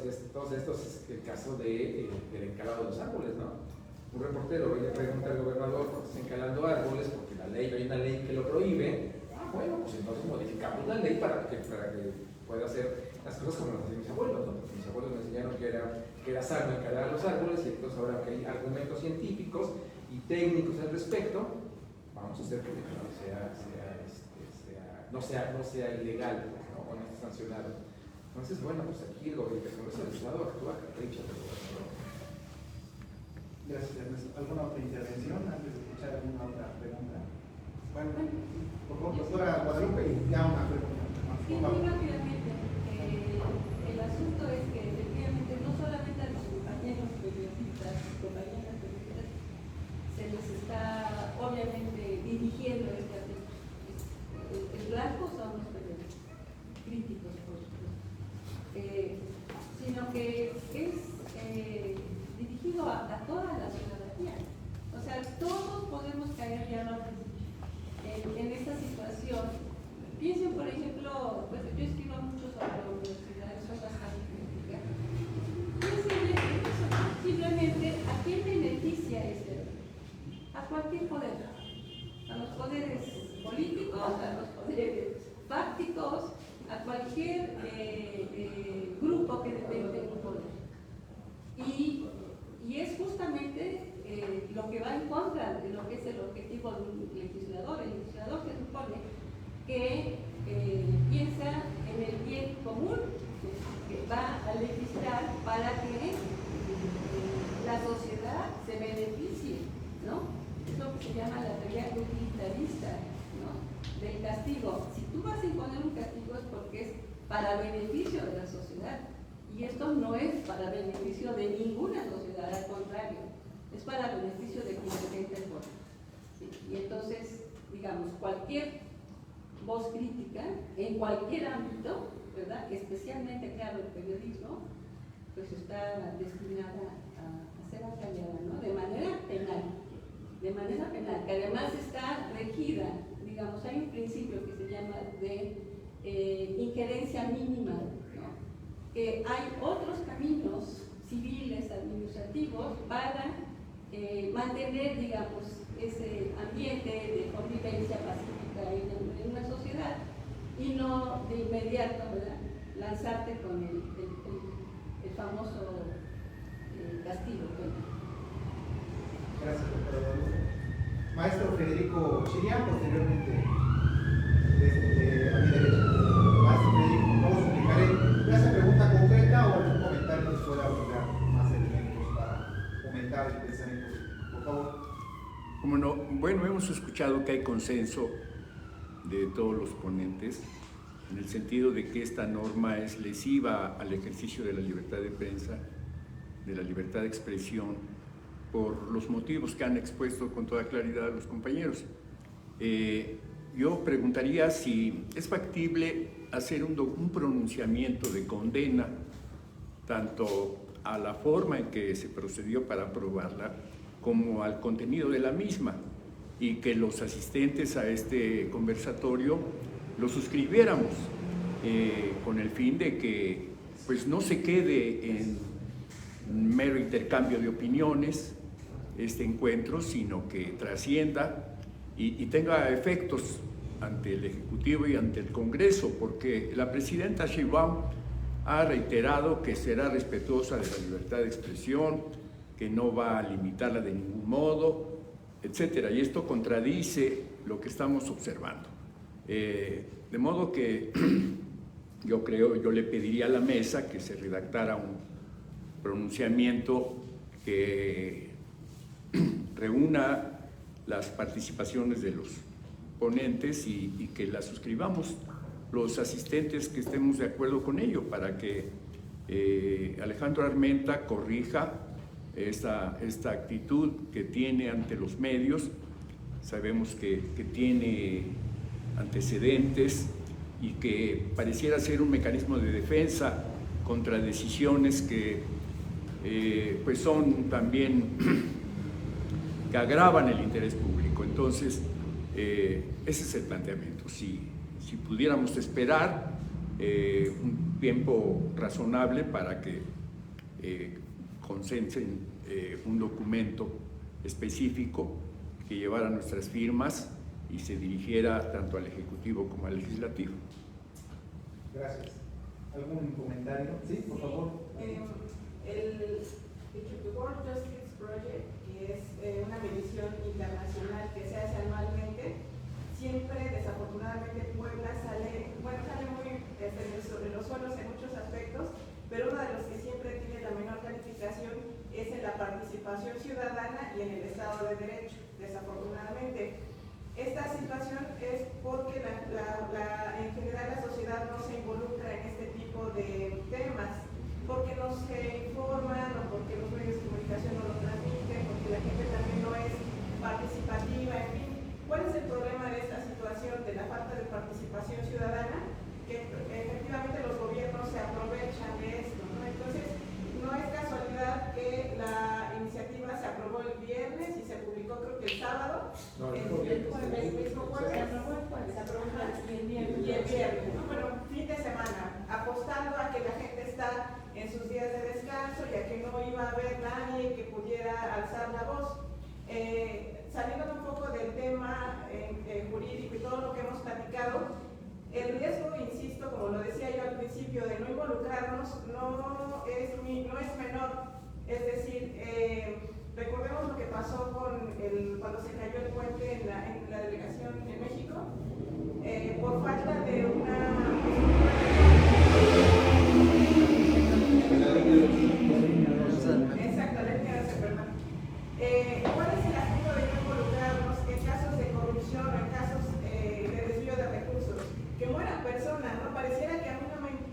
estos, es el caso del encalado de los árboles, ¿no? Un reportero le pregunta al gobernador por qué está encalando árboles, porque hay una ley que lo prohíbe. Bueno, pues entonces modificamos la ley para que pueda hacer las cosas como lo hacían mis abuelos, ¿no? Porque mis abuelos me enseñaron que era sano encalar los árboles, y entonces ahora que hay argumentos científicos y técnicos al respecto, vamos a hacer que el encalado no sea ilegal, ¿no? O no esté sancionado. Entonces, bueno, pues aquí el Congreso del Estado actúa a capricho del gobernador. Gracias, Ernesto. ¿Alguna otra intervención antes de escuchar alguna otra pregunta? Bueno, por favor, doctora Guadalupe, ya una pregunta. Sí, muy rápidamente. El asunto es que efectivamente no solamente a los compañeros periodistas, compañeras periodistas, se les está obviamente dirigiendo este asunto. El blanco son los periodistas, críticos por supuesto, sino que es dirigido a toda la ciudadanía. O sea, todos podemos caer ya en esta situación. Piensen, por ejemplo, ejemplo, pues yo escribo mucho sobre la universidad, soy bastante crítica. Simplemente, ¿a quién beneficia este? A cualquier poder, a los poderes políticos, a los poderes fácticos, a cualquier grupo que detente un poder. Y es justamente lo que va en contra de lo que es el objetivo de un legislador. El legislador se supone que piensa en el bien común, que va a legislar para que la sociedad se beneficie, ¿no? Es lo que se llama la teoría utilitarista, ¿no? Del castigo. Si tú vas a imponer un castigo es porque es para beneficio de la sociedad. Y esto no es para beneficio de ninguna sociedad, al contrario, es para beneficio de quien detenta el poder. ¿Sí? Y entonces, digamos, cualquier voz crítica, en cualquier ámbito, ¿verdad? Especialmente, claro, el periodismo, pues está destinada a ser acallada, ¿no? De manera penal, que además está regida, digamos, hay un principio que se llama de injerencia mínima, ¿no? Que hay otros caminos civiles, administrativos, para mantener, digamos, ese ambiente de convivencia pacífica en una sociedad y no de inmediato, ¿verdad?, lanzarte con el famoso castigo. Gracias, doctora Guadalupe. Maestro Federico Chirián, posteriormente a mi derecha. Maestro Federico, no os explicaré. ¿Le hace pregunta concreta o algún comentario que pueda brindar más elementos para aumentar el pensamiento? Por favor. Como no, bueno, hemos escuchado que hay consenso de todos los ponentes en el sentido de que esta norma es lesiva al ejercicio de la libertad de prensa, de la libertad de expresión, por los motivos que han expuesto con toda claridad los compañeros. Yo preguntaría si es factible hacer un pronunciamiento de condena tanto a la forma en que se procedió para aprobarla como al contenido de la misma, y que los asistentes a este conversatorio lo suscribiéramos con el fin de que pues no se quede en mero intercambio de opiniones este encuentro, sino que trascienda y tenga efectos ante el Ejecutivo y ante el Congreso, porque la presidenta Sheinbaum ha reiterado que será respetuosa de la libertad de expresión, que no va a limitarla de ningún modo, etcétera, y esto contradice lo que estamos observando. De modo que yo le pediría a la mesa que se redactara un pronunciamiento que reúna las participaciones de los ponentes y que la suscribamos los asistentes que estemos de acuerdo con ello, para que Alejandro Armenta corrija esta actitud que tiene ante los medios. Sabemos que tiene antecedentes y que pareciera ser un mecanismo de defensa contra decisiones que pues son también que agravan el interés público. Entonces, ese es el planteamiento. Si pudiéramos esperar un tiempo razonable para que consensen un documento específico que llevara nuestras firmas y se dirigiera tanto al Ejecutivo como al Legislativo. Gracias. ¿Algún comentario? Sí, por favor. The World Justice Project, que es una medición internacional que se hace anualmente, siempre, desafortunadamente, Puebla sale muy sobre los suelos en muchos aspectos, pero uno de los que siempre tiene la menor calificación es en la participación ciudadana y en el Estado de Derecho, desafortunadamente. Esta situación es porque en general la sociedad no se involucra en este tipo de temas, porque no se informan o porque los medios de comunicación no lo transmiten, porque la gente también no es participativa, en fin. ¿Cuál es el problema de esta situación de la falta de participación ciudadana? Que efectivamente los gobiernos se aprovechan de esto, ¿no? Entonces, no es casualidad que la iniciativa se aprobó el viernes y se publicó creo que el sábado. No, el mismo jueves, se aprobó el viernes, ¿no? Pero de semana, apostando a que la gente está en sus días de descanso y a que no iba a haber nadie que pudiera alzar la voz. Saliendo un poco del tema jurídico y todo lo que hemos platicado, el riesgo, insisto, como lo decía yo al principio, de no involucrarnos no es menor. Es decir, recordemos lo que pasó cuando se cayó el puente en la delegación en México, por falta de Exacto, la línea 12, perdón. ¿Cuál es el asunto de no involucrarnos en casos de corrupción o en casos de desvío de recursos? Que mueran personas, ¿no? Pareciera que a mí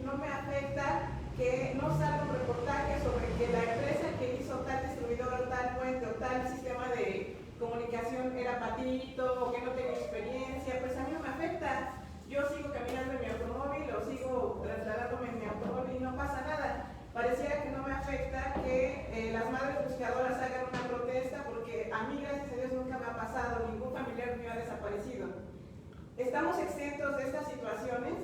no me afecta que no salga un reportaje sobre que la empresa que hizo tal distribuidor o tal puente o tal sistema de comunicación era patito o que no tenía experiencia. Pues a mí no me afecta. Yo sigo caminando en mi automóvil o sigo trasladándome en mi automóvil y no pasa nada. Pareciera que no me afecta que las madres buscadoras hagan una protesta porque a mí, gracias a Dios, nunca me ha pasado, ningún familiar mío ha desaparecido. ¿Estamos exentos de estas situaciones?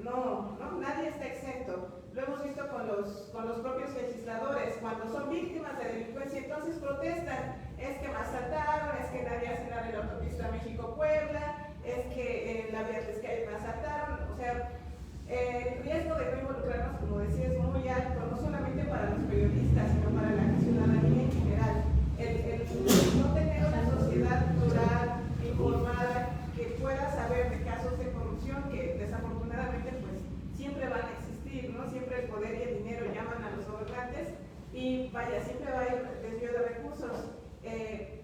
No, nadie está exento. Lo hemos visto con los propios legisladores. Cuando son víctimas de delincuencia, entonces protestan. Es que me asaltaron, es que nadie hace nada en la autopista México-Puebla, es que en la vía Tezcay me asaltaron. O sea, el riesgo de no involucrarnos, como decía, es muy alto, no solamente para los periodistas, sino para la ciudadanía en general. El no tener una sociedad plural, informada, que pueda saber de casos de corrupción que desafortunadamente pues siempre van a existir, ¿no? Siempre el poder y el dinero llaman a los gobernantes y vaya, siempre va a haber desvío de recursos.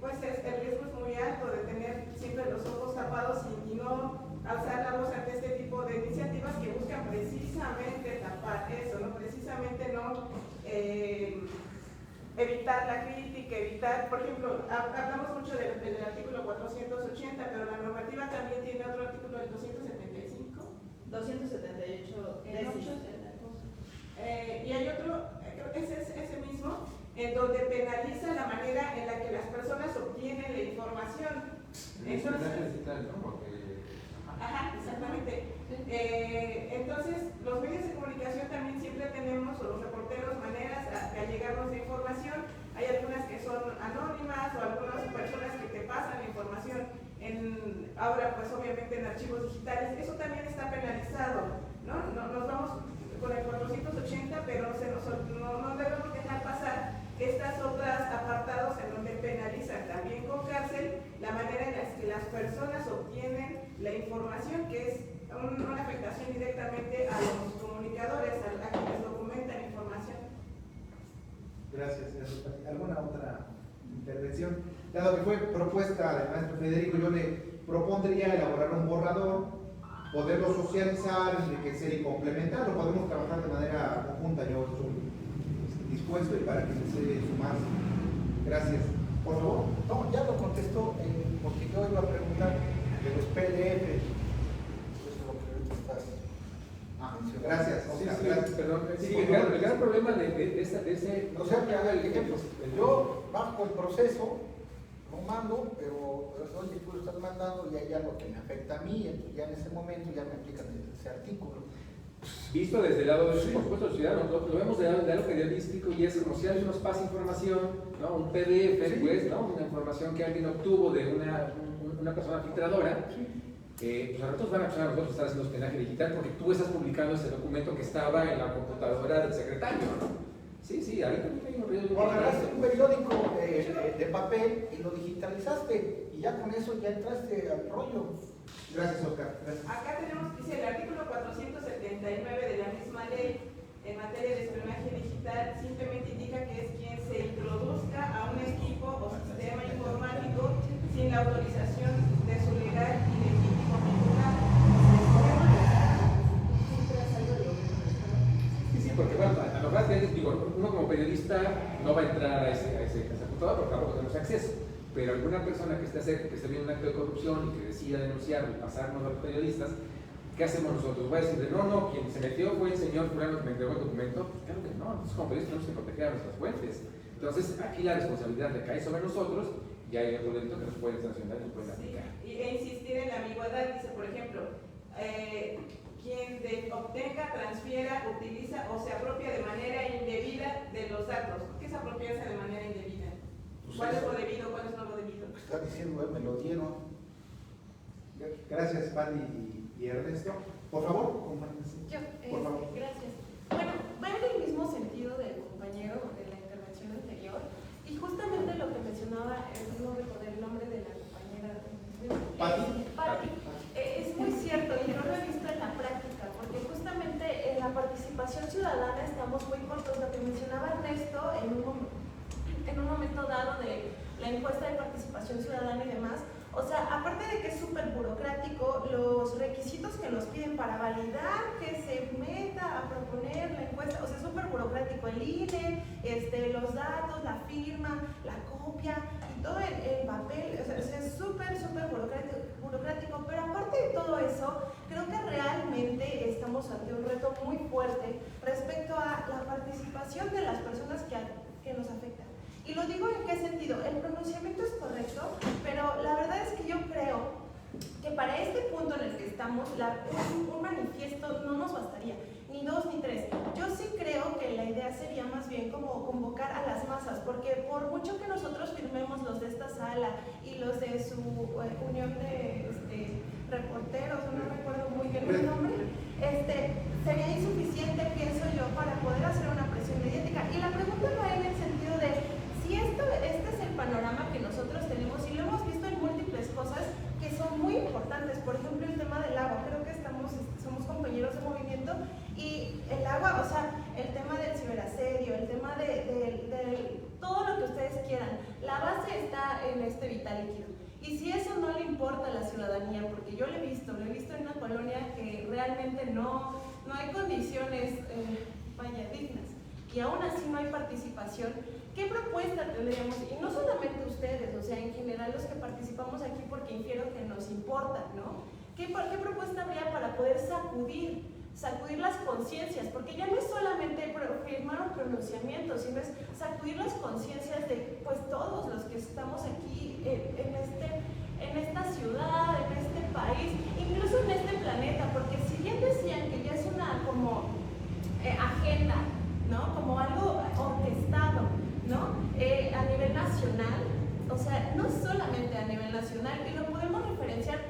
Pues el riesgo es muy alto de tener siempre los ojos tapados y no alzar la voz ante este tipo de iniciativas que buscan precisamente tapar eso, ¿no? Precisamente no evitar la crítica, evitar, por ejemplo, hablamos mucho del artículo 480, pero la normativa también tiene otro artículo del 275. 278 y hay otro, ese mismo, en donde penaliza la manera en la que las personas obtienen la información. Ajá, exactamente. Entonces, los medios de comunicación también siempre tenemos, o los reporteros, maneras de llegarnos de información. Hay algunas que son anónimas o algunas personas que te pasan la información ahora pues obviamente en archivos digitales. Eso también está penalizado, ¿no? Nos vamos con el 480, pero no debemos dejar pasar estas otras apartados en donde penalizan también con cárcel la manera en la que las personas obtienen la información, que es una afectación directamente a los comunicadores, a quienes documentan información. Gracias. ¿Alguna otra intervención? Dado que fue propuesta del maestro Federico, yo le propondría elaborar un borrador, poderlo socializar, enriquecer y complementar. Lo podemos trabajar de manera conjunta. Yo estoy dispuesto y para que desee sumarse. Gracias. Por favor. No, ya lo contestó, porque yo iba a preguntar de los PDF. Eso es lo que ahorita estás mencionando. Gracias. Sí, Oscar, sí, gracias. perdón. Sí, el gran problema de ese... O sea, que haga el ejemplo. Yo bajo el proceso, no mando, pero oye, tú lo estás mandando y hay algo que me afecta a mí, entonces ya en ese momento ya me aplican ese artículo. Visto desde el lado del, por supuesto, ciudadano, lo vemos de lado periodístico y es como si alguien nos pasa información, ¿no? Un PDF, Sí. pues, ¿no? Una información que alguien obtuvo de una persona filtradora. Pues a nosotros van a acusar a nosotros estar haciendo espionaje digital porque tú estás publicando ese documento que estaba en la computadora del secretario, ¿no? Sí, ahí también hay un riesgo. O agarraste un periódico de papel y lo digitalizaste y ya con eso ya entraste al rollo. Gracias, Oscar. Gracias. Acá tenemos, dice el artículo 479 de la misma ley en materia de espionaje digital, simplemente indica que es quien se introduzca a un equipo o sistema informático sin la autorización de su legal y legítimo titular. Sí, porque bueno, a lo mejor digo, uno como periodista no va a entrar a esa computadora porque tampoco tenemos acceso. Pero alguna persona que esté cerca, que esté viendo un acto de corrupción y que decida denunciarlo y pasarnos a los periodistas, ¿qué hacemos nosotros? ¿Voy a decirle, no, quien se metió fue el señor fulano que me entregó el documento? Pues claro que no, entonces como periodistas tenemos que proteger a nuestras fuentes. Entonces aquí la responsabilidad recae sobre nosotros y hay otro delito que nos pueden sancionar y nos pueden aplicar. E insistir en la ambigüedad, dice, por ejemplo, quien obtenga, transfiera, utiliza o se apropia de manera indebida de los datos. ¿Qué es apropiarse de manera indebida? Pues ¿Cuál es lo debido, cuál es no lo debido? Está diciendo él, me lo dieron. Gracias, Fanny y Ernesto. Por favor, compártanse. Yo, Por favor. gracias. Bueno, va en el mismo sentido del compañero de la intervención anterior, y justamente lo que mencionaba, no recordé el nombre de la compañera. Pati. Es muy cierto, y yo lo he visto en la práctica, porque justamente en la participación ciudadana estamos muy cortos. Lo que mencionaba Ernesto en un momento dado de la encuesta de participación ciudadana y demás, o sea, aparte de que es súper burocrático, los requisitos que nos piden para validar que se meta a proponer la encuesta, o sea, es súper burocrático, el INE, los datos, la firma, la copia y todo el papel, o sea, es súper burocrático, pero aparte de todo eso, creo que realmente estamos ante un reto muy fuerte respecto a la participación de las personas que nos afectan. Y lo digo en qué sentido, el pronunciamiento es correcto, pero la verdad es que yo creo que para este punto en el que estamos, un manifiesto no nos bastaría, ni 2 ni 3. Yo sí creo que la idea sería más bien como convocar a las masas, porque por mucho que nosotros firmemos los de esta sala y los de su unión de reporteros, no recuerdo muy bien el nombre, sería insuficiente, pienso yo, para poder hacer una presión mediática. Y la pregunta va en el sentido de si este es el panorama que nosotros tenemos, y lo hemos visto en múltiples cosas que son muy importantes. Por ejemplo, el tema del agua, creo que somos compañeros de movimiento, y el agua, o sea, el tema del ciberasedio, el tema de todo lo que ustedes quieran, la base está en este vital líquido. Y si eso no le importa a la ciudadanía, porque yo lo he visto en una colonia que realmente no hay condiciones dignas, y aún así no hay participación, ¿qué propuesta tendríamos? Y no solamente ustedes, o sea, en general los que participamos aquí, porque infiero que nos importa, ¿no? ¿Qué propuesta habría para poder sacudir las conciencias? Porque ya no es solamente firmar un pronunciamiento, sino es sacudir las conciencias de pues todos los que estamos aquí en esta ciudad, en este país, incluso en este planeta, porque si bien decían que ya es una como agenda, ¿no? Como algo orquestado, ¿no? A nivel nacional, o sea, no solamente a nivel nacional, y lo podemos referenciar,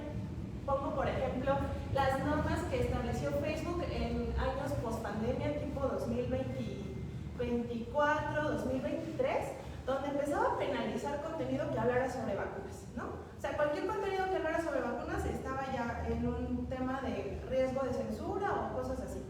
pongo por ejemplo las normas que estableció Facebook en años post-pandemia, tipo 2024, 2023, donde empezaba a penalizar contenido que hablara sobre vacunas, ¿no? O sea, cualquier contenido que hablara sobre vacunas estaba ya en un tema de riesgo de censura o cosas así.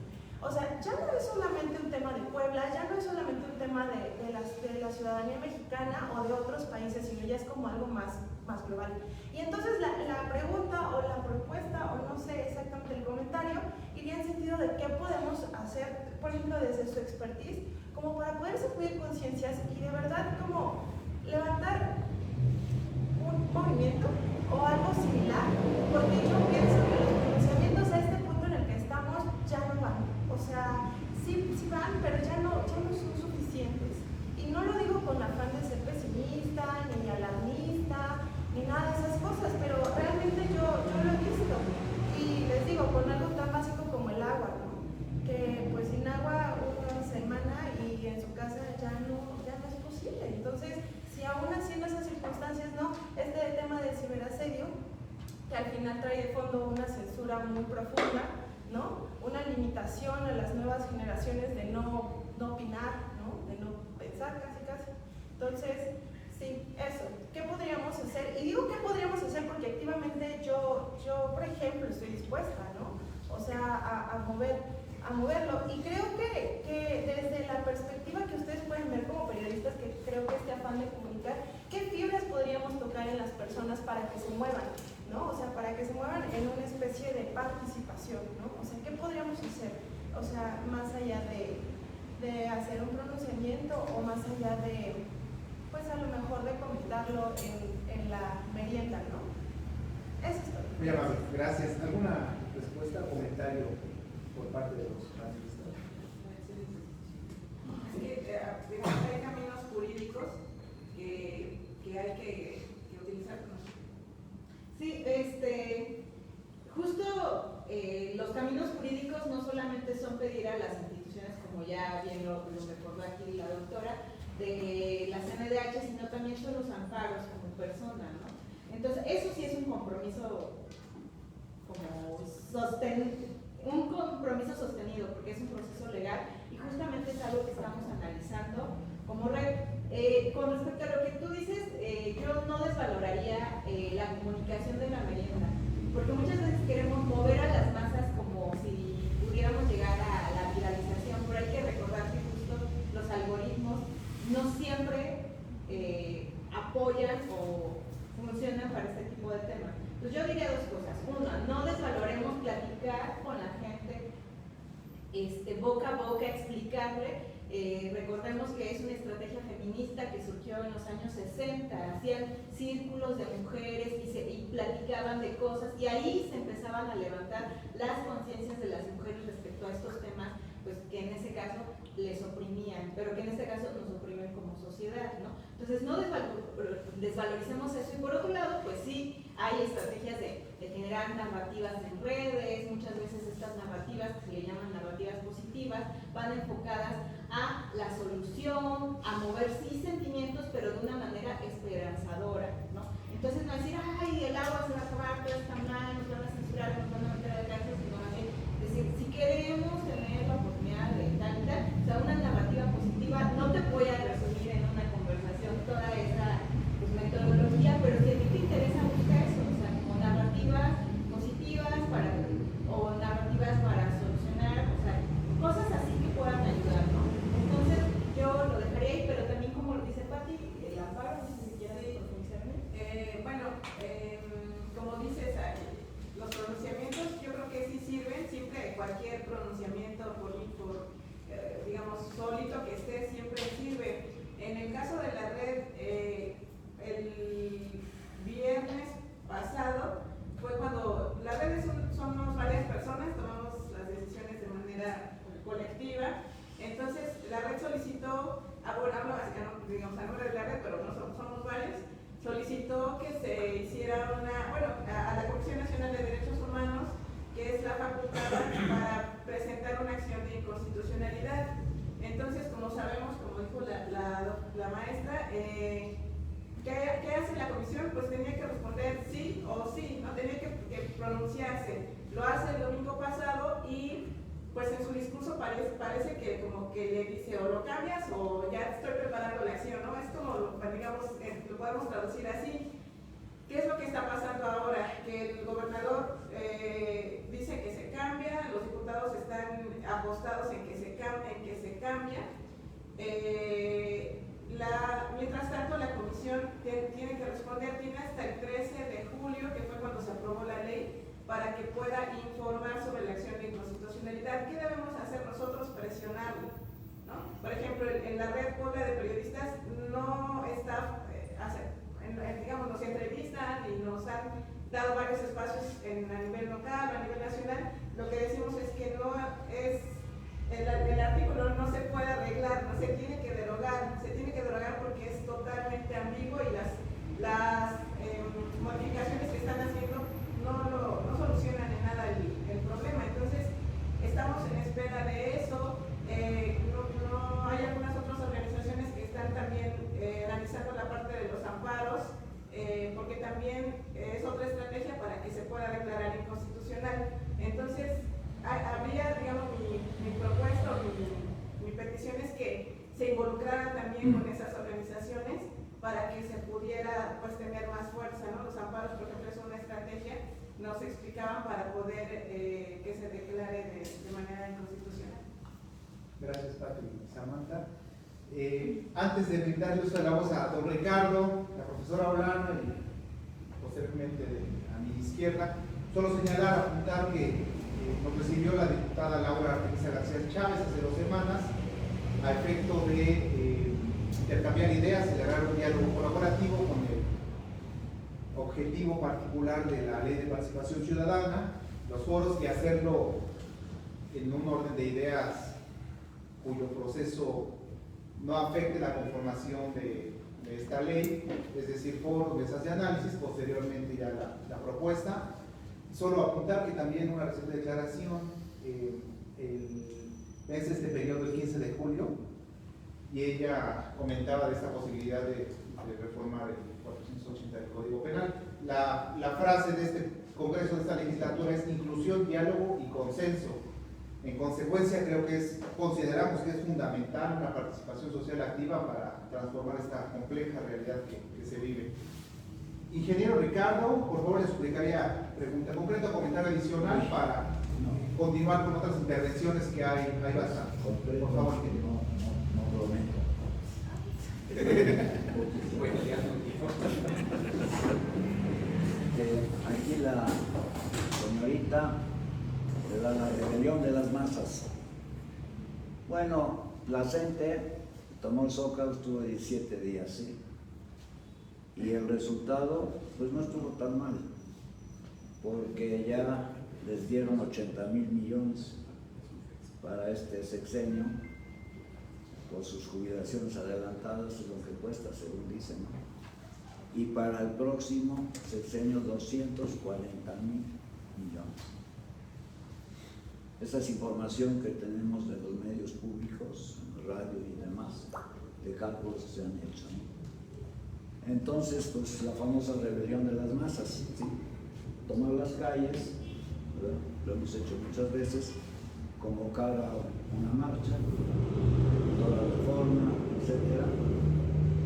O sea, ya no es solamente un tema de Puebla, ya no es solamente un tema de la ciudadanía mexicana o de otros países, sino ya es como algo más global. Y entonces la pregunta o la propuesta, o no sé exactamente el comentario, iría en sentido de qué podemos hacer, por ejemplo, desde su expertise, como para poder sacudir conciencias y de verdad como levantar un movimiento o algo similar, porque yo pienso que los pronunciamientos a este punto en el que estamos ya no van. O sea, sí van, pero ya no son suficientes. Y no lo digo con afán de ser pesimista, ni alarmista, ni nada de esas cosas, pero realmente yo lo he visto. Y les digo, con algo tan básico como el agua, ¿no? Que pues sin agua una semana y en su casa ya no es posible. Entonces, si aún así en esas circunstancias, ¿no? Este tema del ciberasedio, que al final trae de fondo una censura muy profunda, ¿no? Una limitación a las nuevas generaciones de no opinar, ¿no? De no pensar casi. Entonces, sí, eso. ¿Qué podríamos hacer? Y digo qué podríamos hacer porque activamente yo por ejemplo, estoy dispuesta, ¿no? O sea, a moverlo. Y creo que desde la perspectiva que ustedes pueden ver como periodistas, que creo que este afán de comunicar, ¿qué fibras podríamos tocar en las personas para que se muevan? ¿No? O sea, para que se muevan en una especie de participación, ¿no? O sea, ¿qué podríamos hacer? O sea, más allá de hacer un pronunciamiento o más allá de, pues a lo mejor de comentarlo en la merienda, ¿no? Eso es todo. Muy amable, gracias. ¿Alguna respuesta o comentario por parte de los panelistas? Es que, digamos, hay caminos jurídicos que hay que utilizar. Sí, justo los caminos jurídicos no solamente son pedir a las instituciones, como ya bien lo recordó aquí la doctora, de la CNDH, sino también son los amparos como persona, ¿no? Entonces, eso sí es un compromiso un compromiso sostenido, porque es un proceso legal y justamente es algo que estamos analizando como red. Con respecto a lo que tú dices, yo no desvaloraría la comunicación de la merienda, porque muchas veces queremos mover a las masas como si pudiéramos llegar a la viralización, pero hay que recordar que justo los algoritmos no siempre apoyan o funcionan para este tipo de temas. Entonces yo diría dos cosas. Una, no desvaloremos platicar con la gente boca a boca, explicarle. Recordemos que es una estrategia feminista que surgió en los años 60, hacían círculos de mujeres y platicaban de cosas y ahí se empezaban a levantar las conciencias de las mujeres respecto a estos temas, pues que en ese caso les oprimían, pero que en este caso nos oprimen como sociedad, ¿no? Entonces no desvaloricemos eso y por otro lado, pues sí, hay estrategias de generar narrativas en redes, muchas veces estas narrativas, que se le llaman narrativas positivas, van enfocadas a la solución, a mover sí sentimientos, pero de una manera esperanzadora, ¿no? Entonces no decir, ay, el agua se va a acabar, todo está mal, nos van a censurar, nos van a meter a la cárcel, sino más bien decir, si queremos tener la oportunidad de tal y tal, o sea, una narrativa positiva, no te voy a resumir en una conversación toda esa pues, metodología, pero si a ti te interesa, busca eso, o sea, como narrativas positivas o narrativas para solucionar, o sea, cosas así que puedan ayudar, ¿no? Entonces, yo lo dejaría ahí, pero también como lo dice Pati, el amparo, no sé si quieres profundizarme. Como dices, los pronunciamientos yo creo que sí sirven, siempre cualquier pronunciamiento digamos, sólido que esté, siempre sirve. En el caso de la red, el viernes pasado fue cuando las redes somos varias personas, tomamos las decisiones de manera colectiva, entonces la red solicitó, hablo digamos a nombre de la red, pero no somos varios, solicitó que se hiciera a la Comisión Nacional de Derechos Humanos, que es la facultada para presentar una acción de inconstitucionalidad. Entonces, como sabemos, como dijo la maestra, ¿qué hace la comisión? Pues tenía que responder sí o sí, no tenía que pronunciarse. Lo hace el domingo pasado y pues en su discurso parece que como que le dice o lo cambias o ya estoy preparando la acción, ¿no? Es como, digamos, lo podemos traducir así. ¿Qué es lo que está pasando ahora? Que el gobernador dice que se cambia, los diputados están apostados en que se cambia. Mientras tanto, la comisión tiene que responder, tiene hasta el 13 de julio, que fue cuando se aprobó la ley, para que pueda informar sobre la acción de inconstitucionalidad. ¿Qué debemos hacer nosotros? Presionarlo, ¿no? Por ejemplo, en la red Puebla de Periodistas no está, digamos, nos entrevistan y nos han dado varios espacios a nivel local o a nivel nacional. Lo que decimos es que no es, el artículo no se puede arreglar, no se tiene que derogar porque es totalmente ambiguo y las modificaciones que están haciendo no solucionan en nada el problema. Entonces, estamos en espera de eso. No hay algunas otras organizaciones que están también analizando la parte de los amparos, porque también es otra estrategia para que se pueda declarar inconstitucional. Entonces, habría, digamos, mi propuesta o mi petición es que se involucrara también con esas organizaciones para que se pudiera pues tener más fuerza, ¿no? Los amparos, por ejemplo, es una estrategia, nos explicaban para poder que se declare de manera inconstitucional. Gracias, Pati y Samantha. Antes de brindarle uso de la voz a don Ricardo, la profesora Olano y posteriormente a mi izquierda, solo señalar, apuntar que nos recibió la diputada Laura Artemisa García Chávez hace 2 semanas a efecto de intercambiar ideas, celebrar un diálogo colaborativo con el objetivo particular de la Ley de Participación Ciudadana, los foros, y hacerlo en un orden de ideas cuyo proceso no afecte la conformación de esta ley, es decir, foros, mesas de análisis, posteriormente ya la propuesta. Solo apuntar que también una reciente declaración vence este periodo el 15 de julio y ella comentaba de esta posibilidad de reformar el 480 del Código Penal. La frase de este Congreso, de esta legislatura, es inclusión, diálogo y consenso. En consecuencia, consideramos que es fundamental una participación social activa para transformar esta compleja realidad que se vive. Ingeniero Ricardo, por favor, le suplicaría pregunta concreta, comentario adicional para continuar con otras intervenciones que hay bastante. Por favor, ingeniero. No prometo. Aquí la señorita le da la rebelión de las masas. Bueno, la gente tomó el Zócalo, estuvo 17 días, ¿sí? Y el resultado, pues no estuvo tan mal, porque ya les dieron 80,000 millones para este sexenio, por sus jubilaciones adelantadas, es lo que cuesta, según dicen, ¿no? Y para el próximo sexenio 240,000 millones. Esa es información que tenemos de los medios públicos, radio y demás, de cálculos que se han hecho, ¿no? Entonces, pues la famosa rebelión de las masas, ¿sí? Tomar las calles, ¿verdad? Lo hemos hecho muchas veces, convocar a una marcha, toda la reforma, etcétera,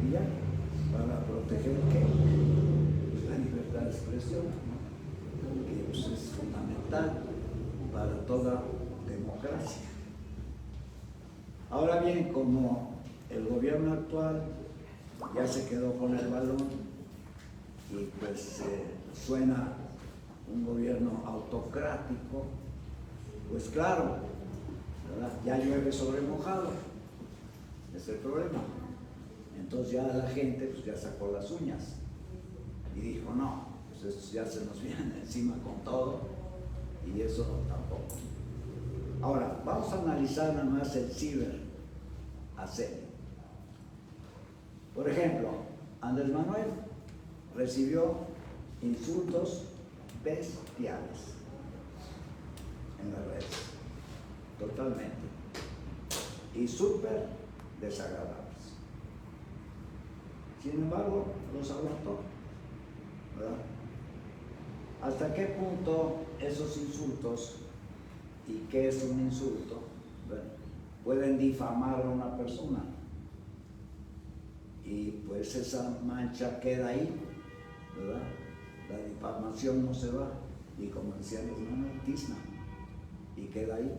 y ya, para proteger ¿qué? Pues la libertad de expresión, ¿no? Que pues, es fundamental para toda democracia. Ahora bien, como el gobierno actual ya se quedó con el balón y pues suena un gobierno autocrático, pues claro, ¿verdad? Ya llueve sobre mojado, es el problema. Entonces ya la gente pues ya sacó las uñas y dijo no, pues eso ya se nos viene encima con todo y eso tampoco. Ahora, vamos a analizar nada más el ciberasedio. Por ejemplo, Andrés Manuel recibió insultos bestiales en las redes, totalmente, y súper desagradables. Sin embargo, los aguantó, ¿verdad? ¿Hasta qué punto esos insultos, y qué es un insulto, ¿verdad?, pueden difamar a una persona? Y pues esa mancha queda ahí, ¿verdad? La difamación no se va, y como decía Andrés Manuel, tizna, y queda ahí.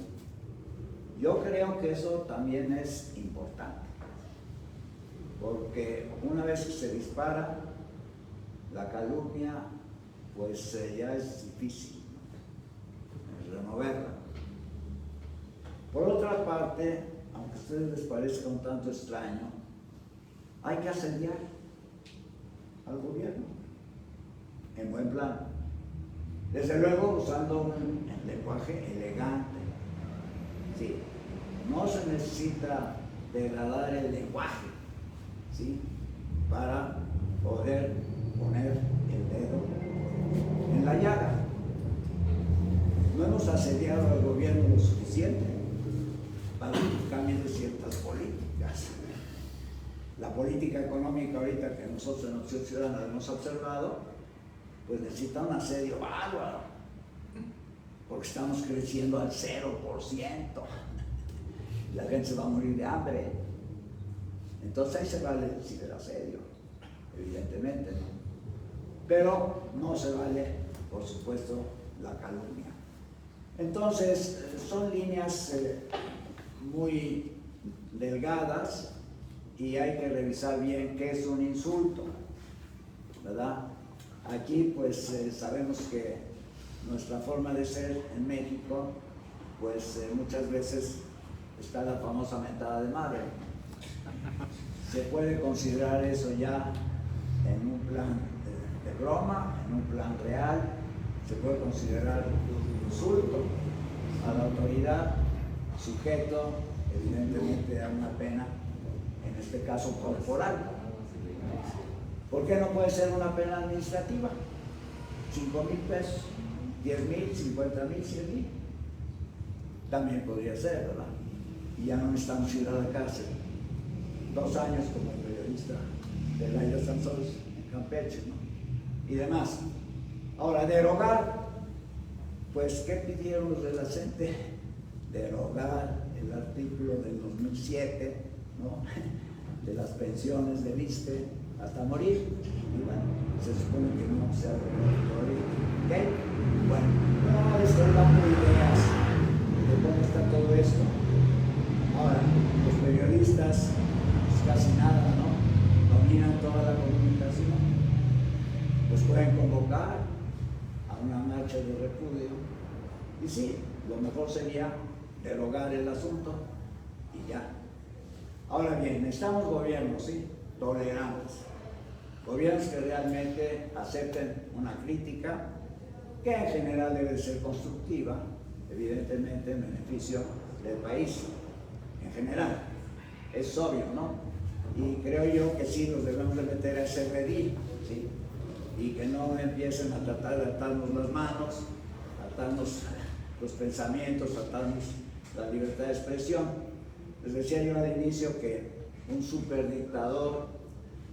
Yo creo que eso también es importante, porque una vez que se dispara la calumnia, pues ya es difícil, ¿no?, removerla. Por otra parte, aunque a ustedes les parezca un tanto extraño, hay que asediar al gobierno, en buen plan. Desde luego usando un lenguaje elegante. Sí, no se necesita degradar el lenguaje, ¿sí?, para poder poner el dedo en la llaga. No hemos asediado al gobierno lo suficiente para que cambien de ciertas políticas. La política económica ahorita que nosotros en Opción Ciudadana hemos observado, pues necesita un asedio bárbaro, porque estamos creciendo al 0%. La gente se va a morir de hambre. Entonces ahí se vale el ciberasedio, evidentemente, ¿no? Pero no se vale, por supuesto, la calumnia. Entonces, son líneas muy delgadas y hay que revisar bien qué es un insulto, ¿verdad? Aquí, pues, sabemos que nuestra forma de ser en México, pues, muchas veces está la famosa mentada de madre. Se puede considerar eso ya en un plan de broma, en un plan real, se puede considerar insulto a la autoridad, sujeto evidentemente a una pena, en este caso corporal. ¿Por qué no puede ser una pena administrativa? 5,000 pesos. 10,000, 50,000, 100,000. También podría ser, ¿verdad? Y ya no necesitamos ir a la cárcel. 2 años como periodista de Laida Sansols en Campeche, ¿no? Y demás. Ahora, derogar, pues, ¿qué pidieron los de la CENTE? Derogar el artículo del 2007, ¿no? De las pensiones de ISSSTE hasta morir. Y bueno, se supone que no se ha derogado. ¿Ok? Bueno, no les estoy dando ideas de cómo está todo esto. Ahora, los periodistas, pues casi nada, ¿no? Dominan toda la comunicación. Pues pueden convocar a una marcha de repudio. Y sí, lo mejor sería derogar el asunto y ya. Ahora bien, necesitamos gobiernos, ¿sí? Tolerantes. Gobiernos que realmente acepten una crítica, que en general debe ser constructiva, evidentemente en beneficio del país, en general. Es obvio, ¿no? Y creo yo que sí nos debemos de meter a ese redil, ¿sí? Y que no empiecen a tratar de atarnos las manos, atarnos los pensamientos, atarnos la libertad de expresión. Les decía yo al inicio que un superdictador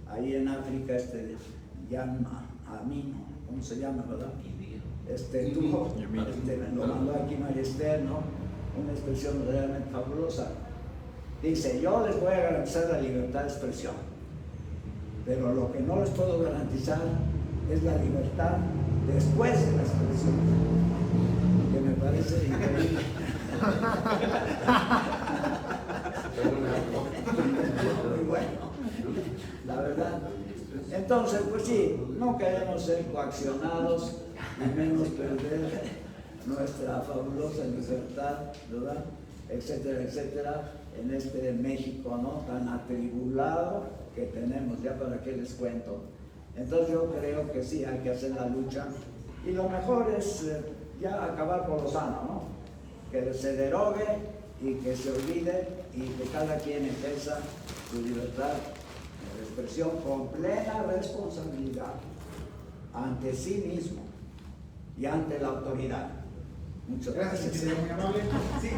ahí en África, Amino, ¿cómo se llama, verdad? Lo mandó aquí Mariester, ¿no? Una expresión realmente fabulosa. Dice, yo les voy a garantizar la libertad de expresión, pero lo que no les puedo garantizar es la libertad después de la expresión, que me parece increíble. Muy bueno, la verdad. Entonces, pues sí, no queremos ser coaccionados, ni menos perder nuestra fabulosa libertad, ¿verdad? Etcétera, etcétera, en este México, ¿no? Tan atribulado que tenemos, ya para qué les cuento. Entonces yo creo que sí hay que hacer la lucha y lo mejor es ya acabar por lo sano, ¿no? Que se derogue y que se olvide y que cada quien ejerza su libertad de expresión con plena responsabilidad ante sí mismo y ante la autoridad. Muchas gracias. Señor, muy amable. Sí,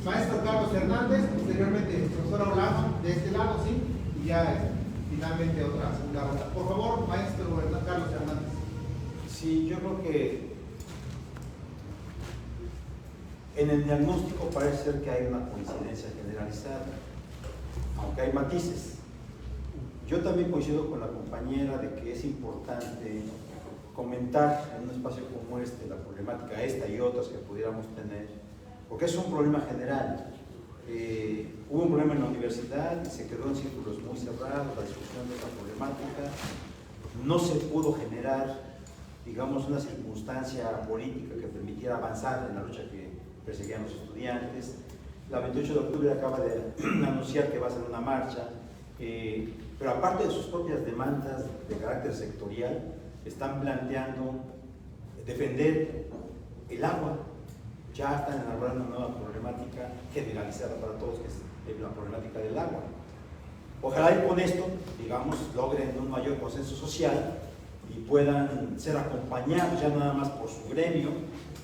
maestro Carlos Hernández, posteriormente profesor Olano, de este lado, sí, y ya finalmente otra segunda ronda. Por favor, maestro Carlos Hernández. Sí, yo creo que en el diagnóstico parece ser que hay una coincidencia generalizada, aunque hay matices. Yo también coincido con la compañera de que es importante comentar en un espacio como este la problemática esta y otras que pudiéramos tener, porque es un problema general. Hubo un problema en la universidad y se quedó en círculos muy cerrados la discusión de esta problemática. No se pudo generar, digamos, una circunstancia política que permitiera avanzar en la lucha que perseguían los estudiantes. La 28 de octubre acaba de anunciar que va a ser una marcha, pero aparte de sus propias demandas de carácter sectorial, están planteando defender el agua. Ya están elaborando una nueva problemática generalizada para todos, que es la problemática del agua. Ojalá y con esto, digamos, logren un mayor consenso social y puedan ser acompañados ya no nada más por su gremio,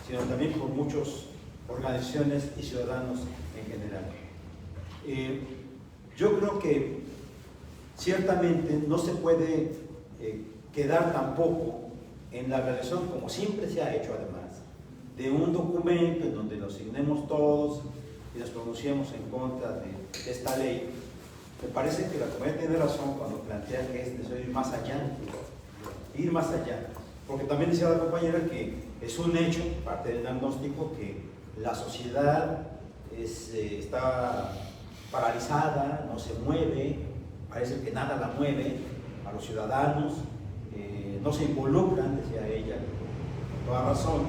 sino también por muchas organizaciones y ciudadanos en general. Yo creo que ciertamente no se puede quedar tampoco en la realización, como siempre se ha hecho además, de un documento en donde nos signemos todos y nos pronunciemos en contra de esta ley. Me parece que la compañera tiene razón cuando plantea que es necesario ir más allá, porque también decía la compañera que es un hecho, parte del diagnóstico, que la sociedad está paralizada, no se mueve, parece que nada la mueve, a los ciudadanos, no se involucran, decía ella, con toda razón,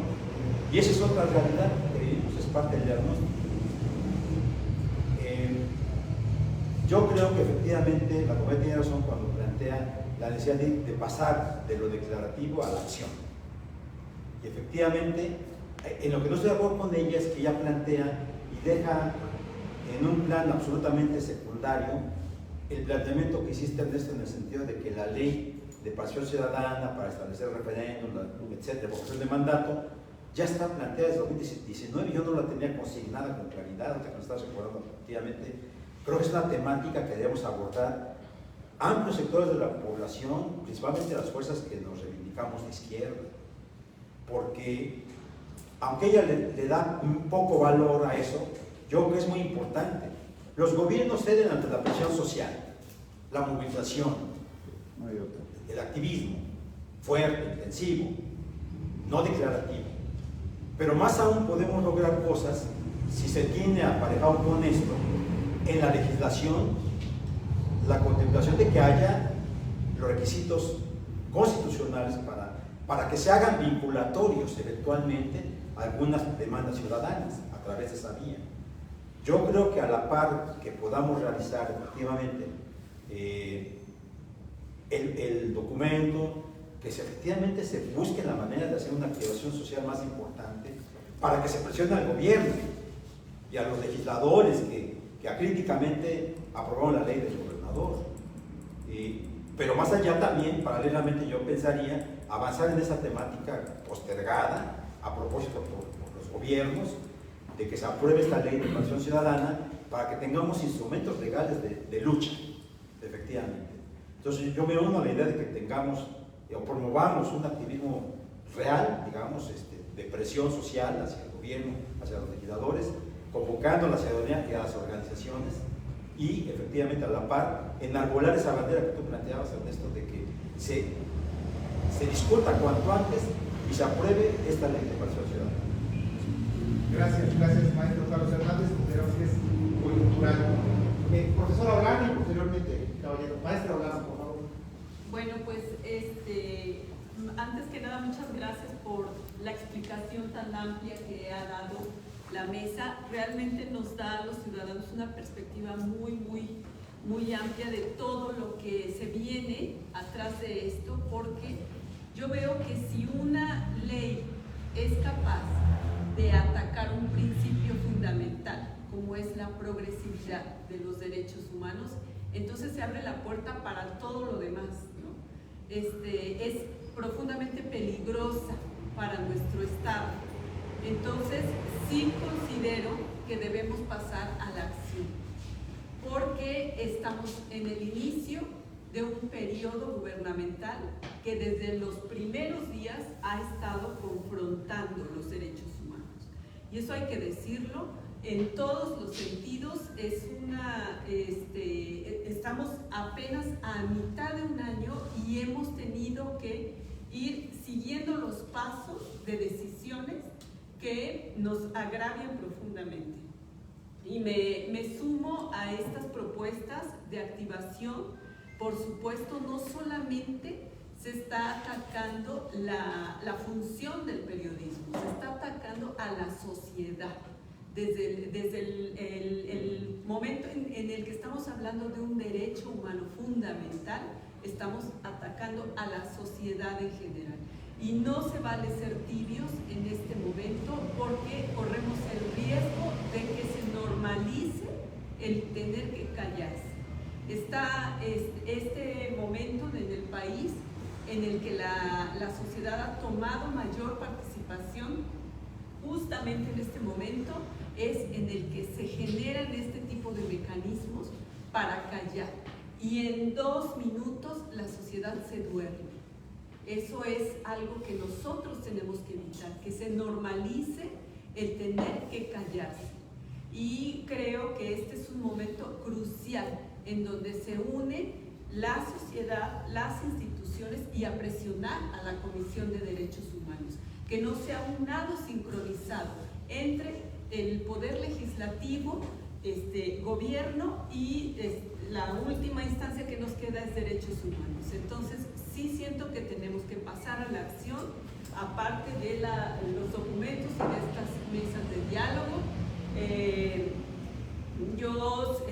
y esa es otra realidad que vivimos, es parte del diagnóstico. Yo creo que efectivamente la compañera tiene razón cuando plantea la necesidad de pasar de lo declarativo a la acción. Y efectivamente, en lo que no estoy de acuerdo con ella es que ella plantea y deja en un plan absolutamente secundario el planteamiento que hiciste, Ernesto, en el sentido de que la ley de participación ciudadana para establecer referéndum, etcétera, votación de mandato, ya está planteada desde 2019, yo no la tenía consignada con claridad, ahorita que lo estás recordando efectivamente. Creo que es una temática que debemos abordar amplios sectores de la población, principalmente las fuerzas que nos reivindicamos de izquierda, porque aunque ella le da un poco valor a eso, yo creo que es muy importante. Los gobiernos ceden ante la presión social, la movilización, el activismo fuerte, intensivo, no declarativo. Pero más aún podemos lograr cosas si se tiene aparejado con esto en la legislación, la contemplación de que haya los requisitos constitucionales para que se hagan vinculatorios eventualmente algunas demandas ciudadanas a través de esa vía. Yo creo que a la par que podamos realizar efectivamente el documento, que efectivamente se busque la manera de hacer una activación social más importante para que se presione al gobierno y a los legisladores que acríticamente aprobaron la ley del gobernador. Pero más allá también, paralelamente, yo pensaría avanzar en esa temática postergada a propósito por los gobiernos, de que se apruebe esta ley de participación ciudadana para que tengamos instrumentos legales de lucha, efectivamente. Entonces yo me uno a la idea de que tengamos o promovamos un activismo real, digamos, de presión social hacia el gobierno, hacia los legisladores, convocando a la ciudadanía y a las organizaciones, y efectivamente a la par enarbolar esa bandera que tú planteabas, Ernesto, de que se discuta cuanto antes y se apruebe esta ley de participación ciudadana. Gracias, maestro Carlos Hernández, consideramos que es coyuntural. Profesora Olano y posteriormente, caballero. Maestra Olano, por favor. Bueno, pues antes que nada, muchas gracias por la explicación tan amplia que ha dado la mesa. Realmente nos da a los ciudadanos una perspectiva muy amplia de todo lo que se viene atrás de esto, porque yo veo que si una ley es capaz de atacar un principio fundamental, como es la progresividad de los derechos humanos, entonces se abre la puerta para todo lo demás, ¿no? Es profundamente peligrosa para nuestro Estado. Entonces, sí considero que debemos pasar a la acción, porque estamos en el inicio de un periodo gubernamental que desde los primeros días ha estado confrontando los derechos humanos. Y eso hay que decirlo en todos los sentidos. Estamos apenas a mitad de un año y hemos tenido que ir siguiendo los pasos de decisiones que nos agravian profundamente. Y me sumo a estas propuestas de activación. Por supuesto, no solamente se está atacando la función del periodismo, se está atacando a la sociedad. Desde el momento en el que estamos hablando de un derecho humano fundamental, estamos atacando a la sociedad en general. Y no se vale ser tibios en este momento, porque corremos el riesgo de que se normalice el tener que callarse. Está este momento en el país en el que la sociedad ha tomado mayor participación. Justamente en este momento es en el que se generan este tipo de mecanismos para callar, y en 2 minutos la sociedad se duerme. Eso es algo que nosotros tenemos que evitar, que se normalice el tener que callarse. Y creo que este es un momento crucial en donde se une la sociedad, las instituciones, y a presionar a la Comisión de Derechos Humanos, que no sea un nado sincronizado entre el poder legislativo, gobierno, y la última instancia que nos queda es derechos humanos. Entonces sí siento que tenemos que pasar a la acción, aparte de los documentos y de estas mesas de diálogo. Yo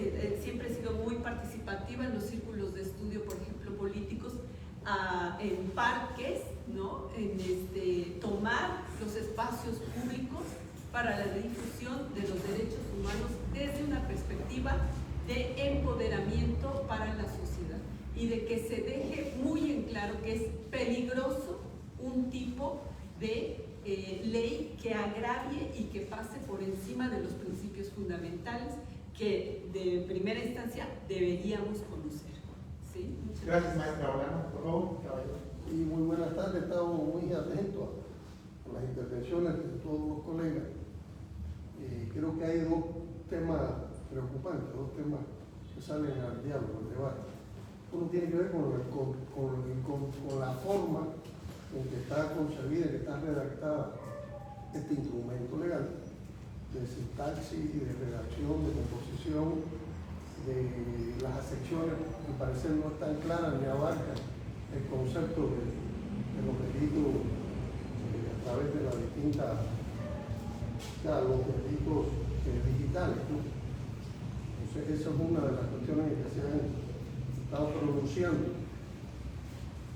siempre he sido muy participativa en los círculos de estudio, por ejemplo, políticos, en parques, ¿no? En tomar los espacios públicos para la difusión de los derechos humanos desde una perspectiva de empoderamiento para la sociedad, y de que se deje muy en claro que es peligroso un tipo de ley que agravie y que pase por encima de los principios fundamentales que de primera instancia deberíamos conocer. ¿Sí? Gracias, maestra Olano. Por favor, caballero. Y muy buenas tardes, estamos muy atentos a las intervenciones de todos los colegas. Creo que hay dos temas preocupantes, dos temas que salen al diálogo, al debate. Uno tiene que ver con la forma en que está concebida, que está redactada este instrumento legal, de sintaxis, de redacción, de composición, de las acepciones, que al parecer no están claras ni abarcan el concepto de los delitos a través de las distintas, los delitos digitales, ¿no? Entonces, esa es una de las cuestiones que se han estado pronunciando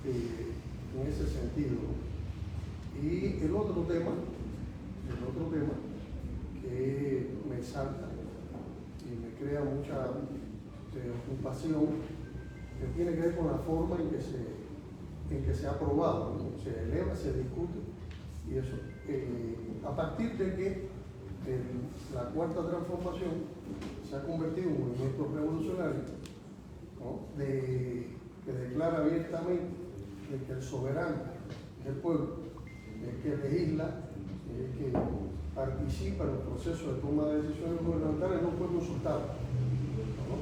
en ese sentido, ¿no? Y el otro tema que me salta y me crea mucha preocupación, que tiene que ver con la forma en que se ha aprobado, ¿no? Se eleva, se discute, y eso, a partir de que la cuarta transformación se ha convertido en un movimiento revolucionario, ¿no? Que declara abiertamente de que el soberano es el pueblo, el que legisla, el que participa en el proceso de toma de decisiones gubernamentales, no fue consultado, ¿no?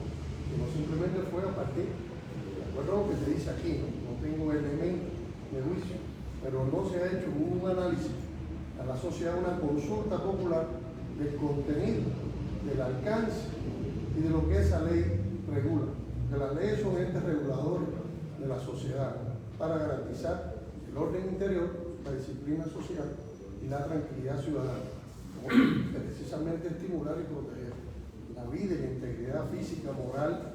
Sino simplemente fue a partir, de acuerdo a lo que se dice aquí, no tengo elementos de juicio, pero no se ha hecho un análisis a la sociedad, una consulta popular del contenido, del alcance y de lo que esa ley regula. Que las leyes son entes reguladores de la sociedad para garantizar el orden interior, la disciplina social y la tranquilidad ciudadana. Precisamente estimular y proteger la vida y la integridad física, moral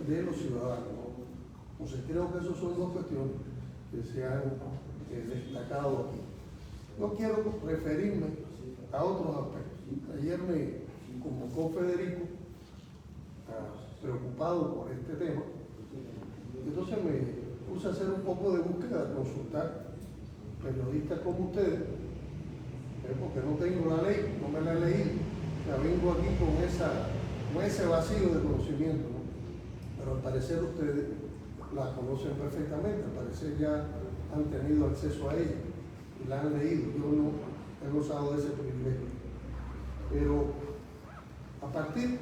de los ciudadanos. Entonces creo que esas son dos cuestiones que se han destacado aquí. No quiero referirme a otros aspectos. Ayer me convocó Federico, preocupado por este tema, entonces me puse a hacer un poco de búsqueda, consultar periodistas como ustedes, porque no tengo la ley, no me la he leído, ya vengo aquí con ese vacío de conocimiento, ¿no? Pero al parecer ustedes la conocen perfectamente, al parecer ya han tenido acceso a ella y la han leído. Yo no he gozado de ese privilegio. Pero a partir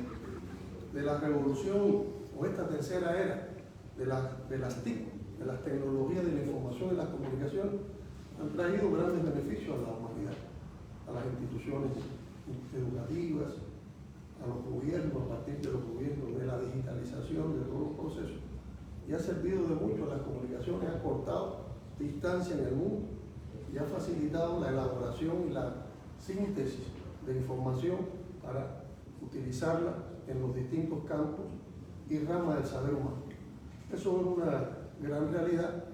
de la revolución o esta tercera era de las TIC, de las tecnologías de la información y las comunicaciones, han traído grandes beneficios a la humanidad, a las instituciones educativas, a los gobiernos, a partir de los gobiernos, de la digitalización de todos los procesos, y ha servido de mucho a las comunicaciones, ha cortado distancia en el mundo y ha facilitado la elaboración y la síntesis de información para utilizarla en los distintos campos y ramas del saber humano. Eso es una gran realidad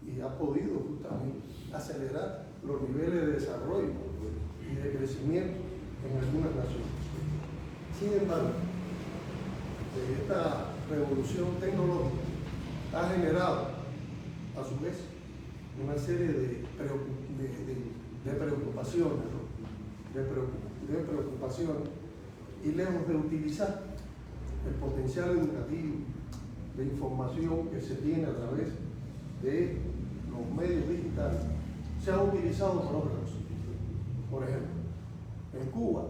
y ha podido justamente acelerar los niveles de desarrollo y de crecimiento en algunas naciones. Sin embargo, esta revolución tecnológica ha generado, a su vez, una serie de preocupaciones, ¿no? de preocupaciones, y lejos de utilizar el potencial educativo de información que se tiene a través de los medios digitales, se ha utilizado por otras cosas. Por ejemplo, en Cuba,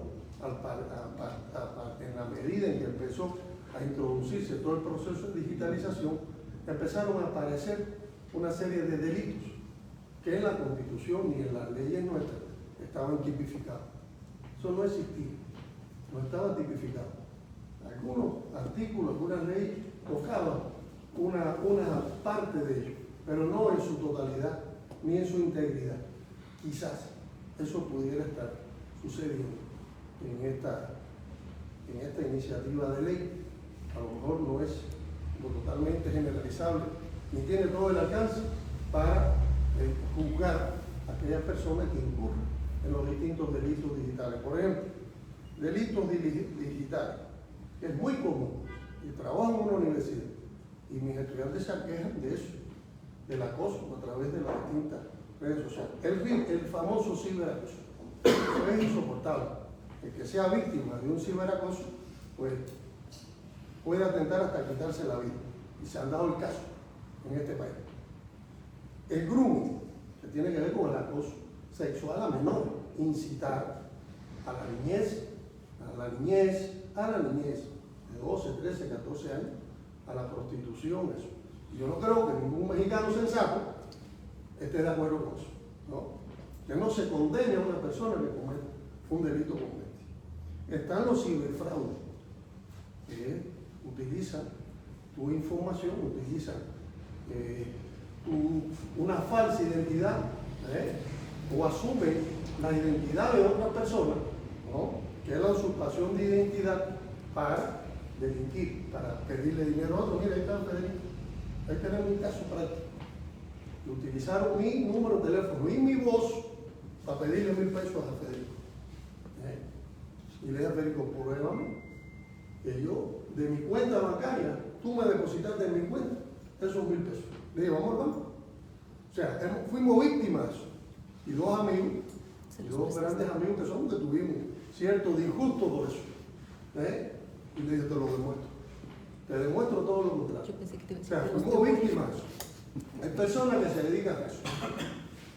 en la medida en que empezó a introducirse todo el proceso de digitalización, empezaron a aparecer una serie de delitos que en la Constitución y en las leyes nuestras estaban tipificados. Eso no existía, no estaba tipificado. Algunos artículos, algunas leyes tocaban una parte de ello, pero no en su totalidad ni en su integridad. Quizás eso pudiera estar sucediendo en esta iniciativa de ley. A lo mejor no es lo totalmente generalizable, ni tiene todo el alcance para juzgar a aquellas personas que incurren en los distintos delitos digitales. Por ejemplo, delitos digitales, que es muy común. Yo trabajo en una universidad y mis estudiantes se quejan de eso, del acoso a través de las distintas redes sociales. El famoso ciberacoso. Eso es insoportable. El que sea víctima de un ciberacoso, pues puede atentar hasta quitarse la vida. Y se han dado el caso en este país. El grooming, que tiene que ver con el acoso sexual a menores, incitar a la niñez de 12, 13, 14 años a la prostitución, eso. Y yo no creo que ningún mexicano sensato esté de acuerdo con eso, ¿no? Que no se condene a una persona que cometa un delito como este. Están los ciberfraudes, que utilizan tu información, utilizan una falsa identidad, o asumen la identidad de otra persona, ¿no? Que es la usurpación de identidad para delinquir, para pedirle dinero a otro. Mira, ahí está Federico, ahí tenemos un caso práctico. Utilizaron mi número de teléfono y mi voz para pedirle 1,000 pesos a Federico. Y le dije a Federico, pruébame que yo, de mi cuenta bancaria, tú me depositaste en mi cuenta esos 1,000 pesos. Le dije, vamos al banco. O sea, fuimos víctimas. Y dos amigos, dos grandes amigos que somos, que tuvimos cierto disgusto por eso. Y le dije, te lo demuestro. Te demuestro todo lo contrario. O sea, fuimos víctimas. Hay personas que se dedican a eso.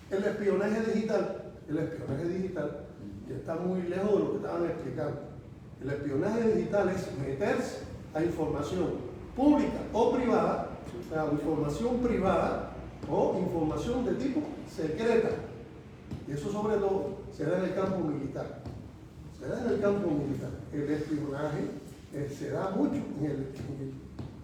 El espionaje digital, que está muy lejos de lo que estaban explicando. El espionaje digital es meterse a información pública o privada, o sea, información privada o información de tipo secreta. Y eso sobre todo se da en el campo militar. El espionaje se da mucho en el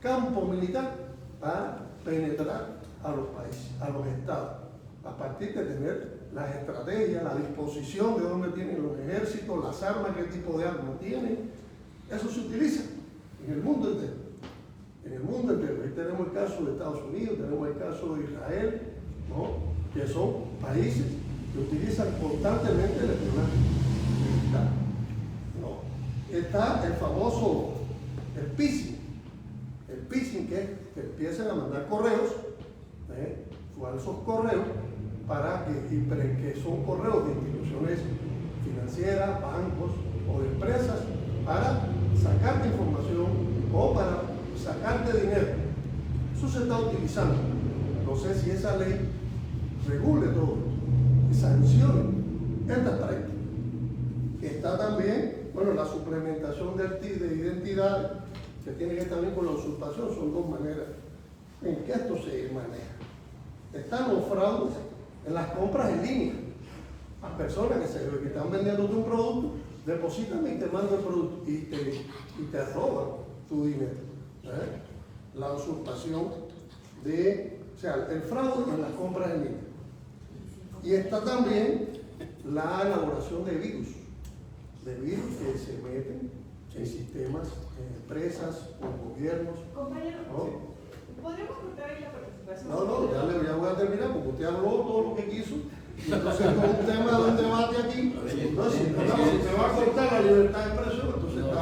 campo militar para penetrar a los países, a los estados, a partir de tener las estrategias, la disposición de dónde tienen los ejércitos, las armas, qué tipo de armas tienen. Eso se utiliza en el mundo entero. Ahí tenemos el caso de Estados Unidos, tenemos el caso de Israel, ¿no? Que son países que utilizan constantemente el espionaje militar. ¿No? Está el famoso phishing. El phishing que empiezan a mandar correos, falsos correos, que son correos de instituciones financieras, bancos o de empresas para sacarte información o para sacarte dinero. Eso se está utilizando. No sé si esa ley regule todo y sancione estas prácticas. Está también, la suplementación de identidades, que tiene que ver también con la usurpación. Son dos maneras en que esto se maneja. Están los fraudes en las compras en línea. Las personas que están vendiendo un producto, deposítame y te mando el producto y te roban tu dinero. La usurpación el fraude en las compras en línea. Y está también la elaboración de virus que se meten en sistemas, en empresas, en gobiernos. Compañero, ¿no? ¿podríamos cortar ahí la participación? No, ya voy a terminar porque usted habló todo lo que quiso. Y entonces con un tema de un debate aquí, entonces si te va a cortar la libertad de expresión, entonces está.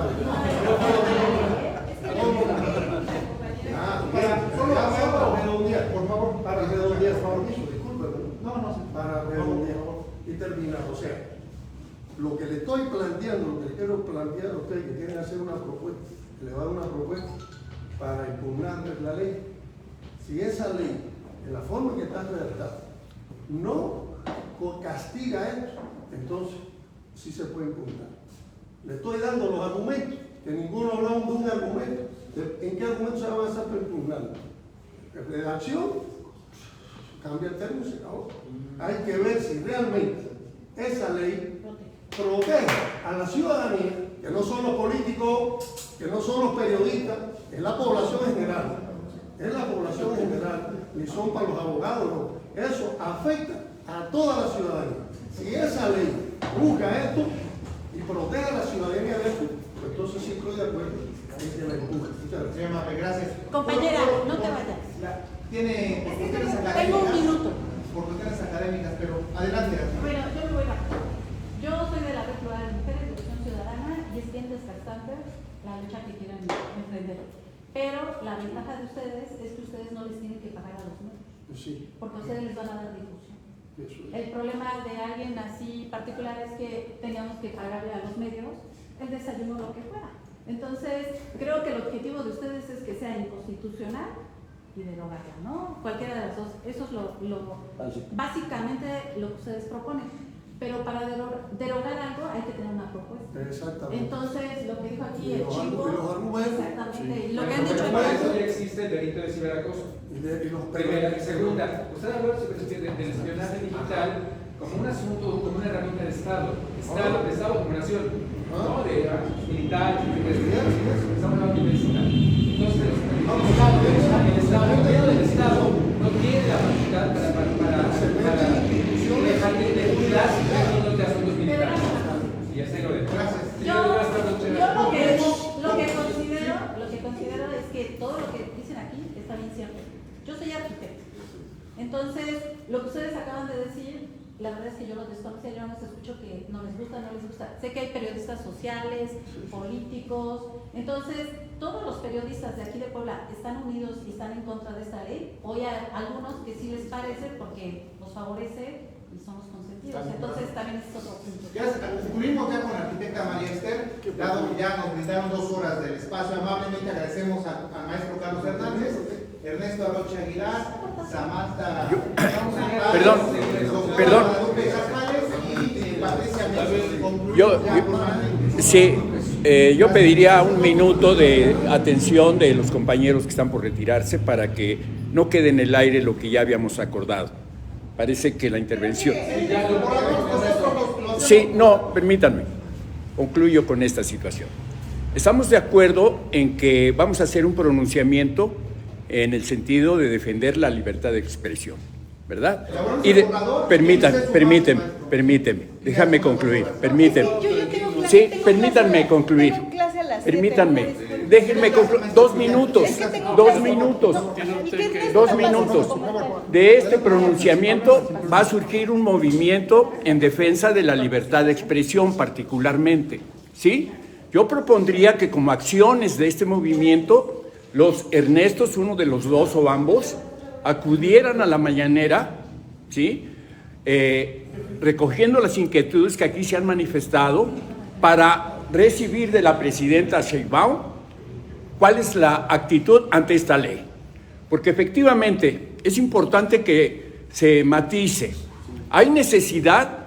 Para redondear, para redondear y terminar. O sea, lo que le estoy planteando, lo que le quiero plantear a ustedes que quieren hacer una propuesta, elevar una propuesta para impugnar la ley, si esa ley, en la forma que está redactada, no castiga esto, entonces sí se puede impugnar. Le estoy dando los argumentos, que ninguno ha hablado de un argumento. ¿En qué argumento se va a avanzar para impugnarlo? Redacción, cambia el término y se acabó. Hay que ver si realmente esa ley protege a la ciudadanía, que no son los políticos, que no son los periodistas, es la población en general. Es la población en general, ni son para los abogados, no. Eso afecta a toda la ciudadanía. Si esa ley busca esto y protege a la ciudadanía de esto, pues entonces sí estoy de acuerdo. Gracias. Compañera, no te vayas. Tiene cuestiones académicas. Tengo un minuto. Por cuestiones académicas, pero adelante. Bueno, yo me voy rápido. Yo soy de la Red Plural de Mujeres de Acción Ciudadana y es bien desgastante la lucha que quieran emprender. Pero la ventaja de ustedes es que ustedes no les tienen que pagar a los medios. Sí. Porque ustedes les van a dar difusión. El problema de alguien así particular es que teníamos que pagarle a los medios el desayuno o lo que fuera. Entonces, creo que el objetivo de ustedes es que sea inconstitucional y derogarla, ¿no? Cualquiera de las dos. Eso es básicamente lo que ustedes proponen. Pero para derogar algo hay que tener una propuesta. Exactamente. Entonces, lo que dijo aquí el los chico, argumentos. exactamente, Sí. y lo que han dicho Para eso ya existe el delito de ciberacoso. Primera. Segunda, usted habló del espionaje digital como un asunto, como una herramienta de Estado, como nación, ¿no? De militares, estamos hablando de universidad. Entonces, el Estado no tiene la facultad para dejar de regular términos de asuntos militares. Y así lo dejo. Lo que considero es que todo lo que dicen aquí está bien cierto. Yo soy arquitecto. Entonces, lo que ustedes acaban de decir, la verdad es que yo los desconocía, yo no les escucho que no les gusta, no les gusta. Sé que hay periodistas sociales, políticos. Entonces, todos los periodistas de aquí de Puebla están unidos y están en contra de esta ley. Hoy hay algunos que sí les parece porque los favorece y son los consentidos. Entonces, también es otro punto. Concluimos ya con la arquitecta María Esther, dado que ya nos brindaron 2 horas del espacio. Amablemente agradecemos al maestro Carlos Hernández, Ernesto Arocha Aguilar, Samantha Perdón. y Patricia Mesa. Yo pediría un minuto de atención de los compañeros que están por retirarse para que no quede en el aire lo que ya habíamos acordado. Parece que la intervención... Sí, no, permítanme. Concluyo con esta situación. Estamos de acuerdo en que vamos a hacer un pronunciamiento en el sentido de defender la libertad de expresión, ¿verdad? Y permíteme, déjame concluir, permíteme. Sí, permítanme concluir. Permítanme, déjenme concluir. 2 minutos. De este pronunciamiento va a surgir un movimiento en defensa de la libertad de expresión particularmente, ¿sí? Yo propondría que como acciones de este movimiento, los Ernestos, uno de los dos o ambos, acudieran a la mañanera, ¿sí? Recogiendo las inquietudes que aquí se han manifestado para recibir de la presidenta Sheinbaum cuál es la actitud ante esta ley. Porque efectivamente es importante que se matice. Hay necesidad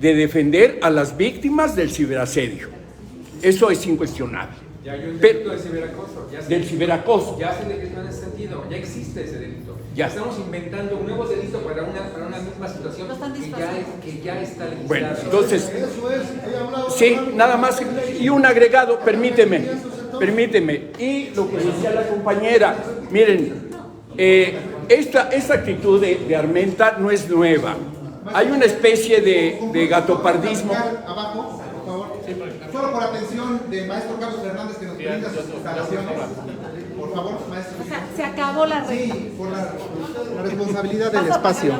de defender a las víctimas del ciberasedio. Eso es incuestionable. Ya hay un delito de ciberacoso. Del ciberacoso. Ya se decretó en ese sentido, ya existe ese delito. Ya. Estamos inventando un nuevo delito para una misma situación que ya está legislada. Bueno, entonces, sí, nada más. Y un agregado, permíteme. Y lo que decía la compañera, miren, esta actitud de Armenta no es nueva. Hay una especie de gatopardismo. Abajo, por favor. Solo por atención del maestro Carlos Hernández que nos brinda sus instalaciones. Por favor, maestro. O sea, se acabó la regla. Sí, por la responsabilidad del espacio.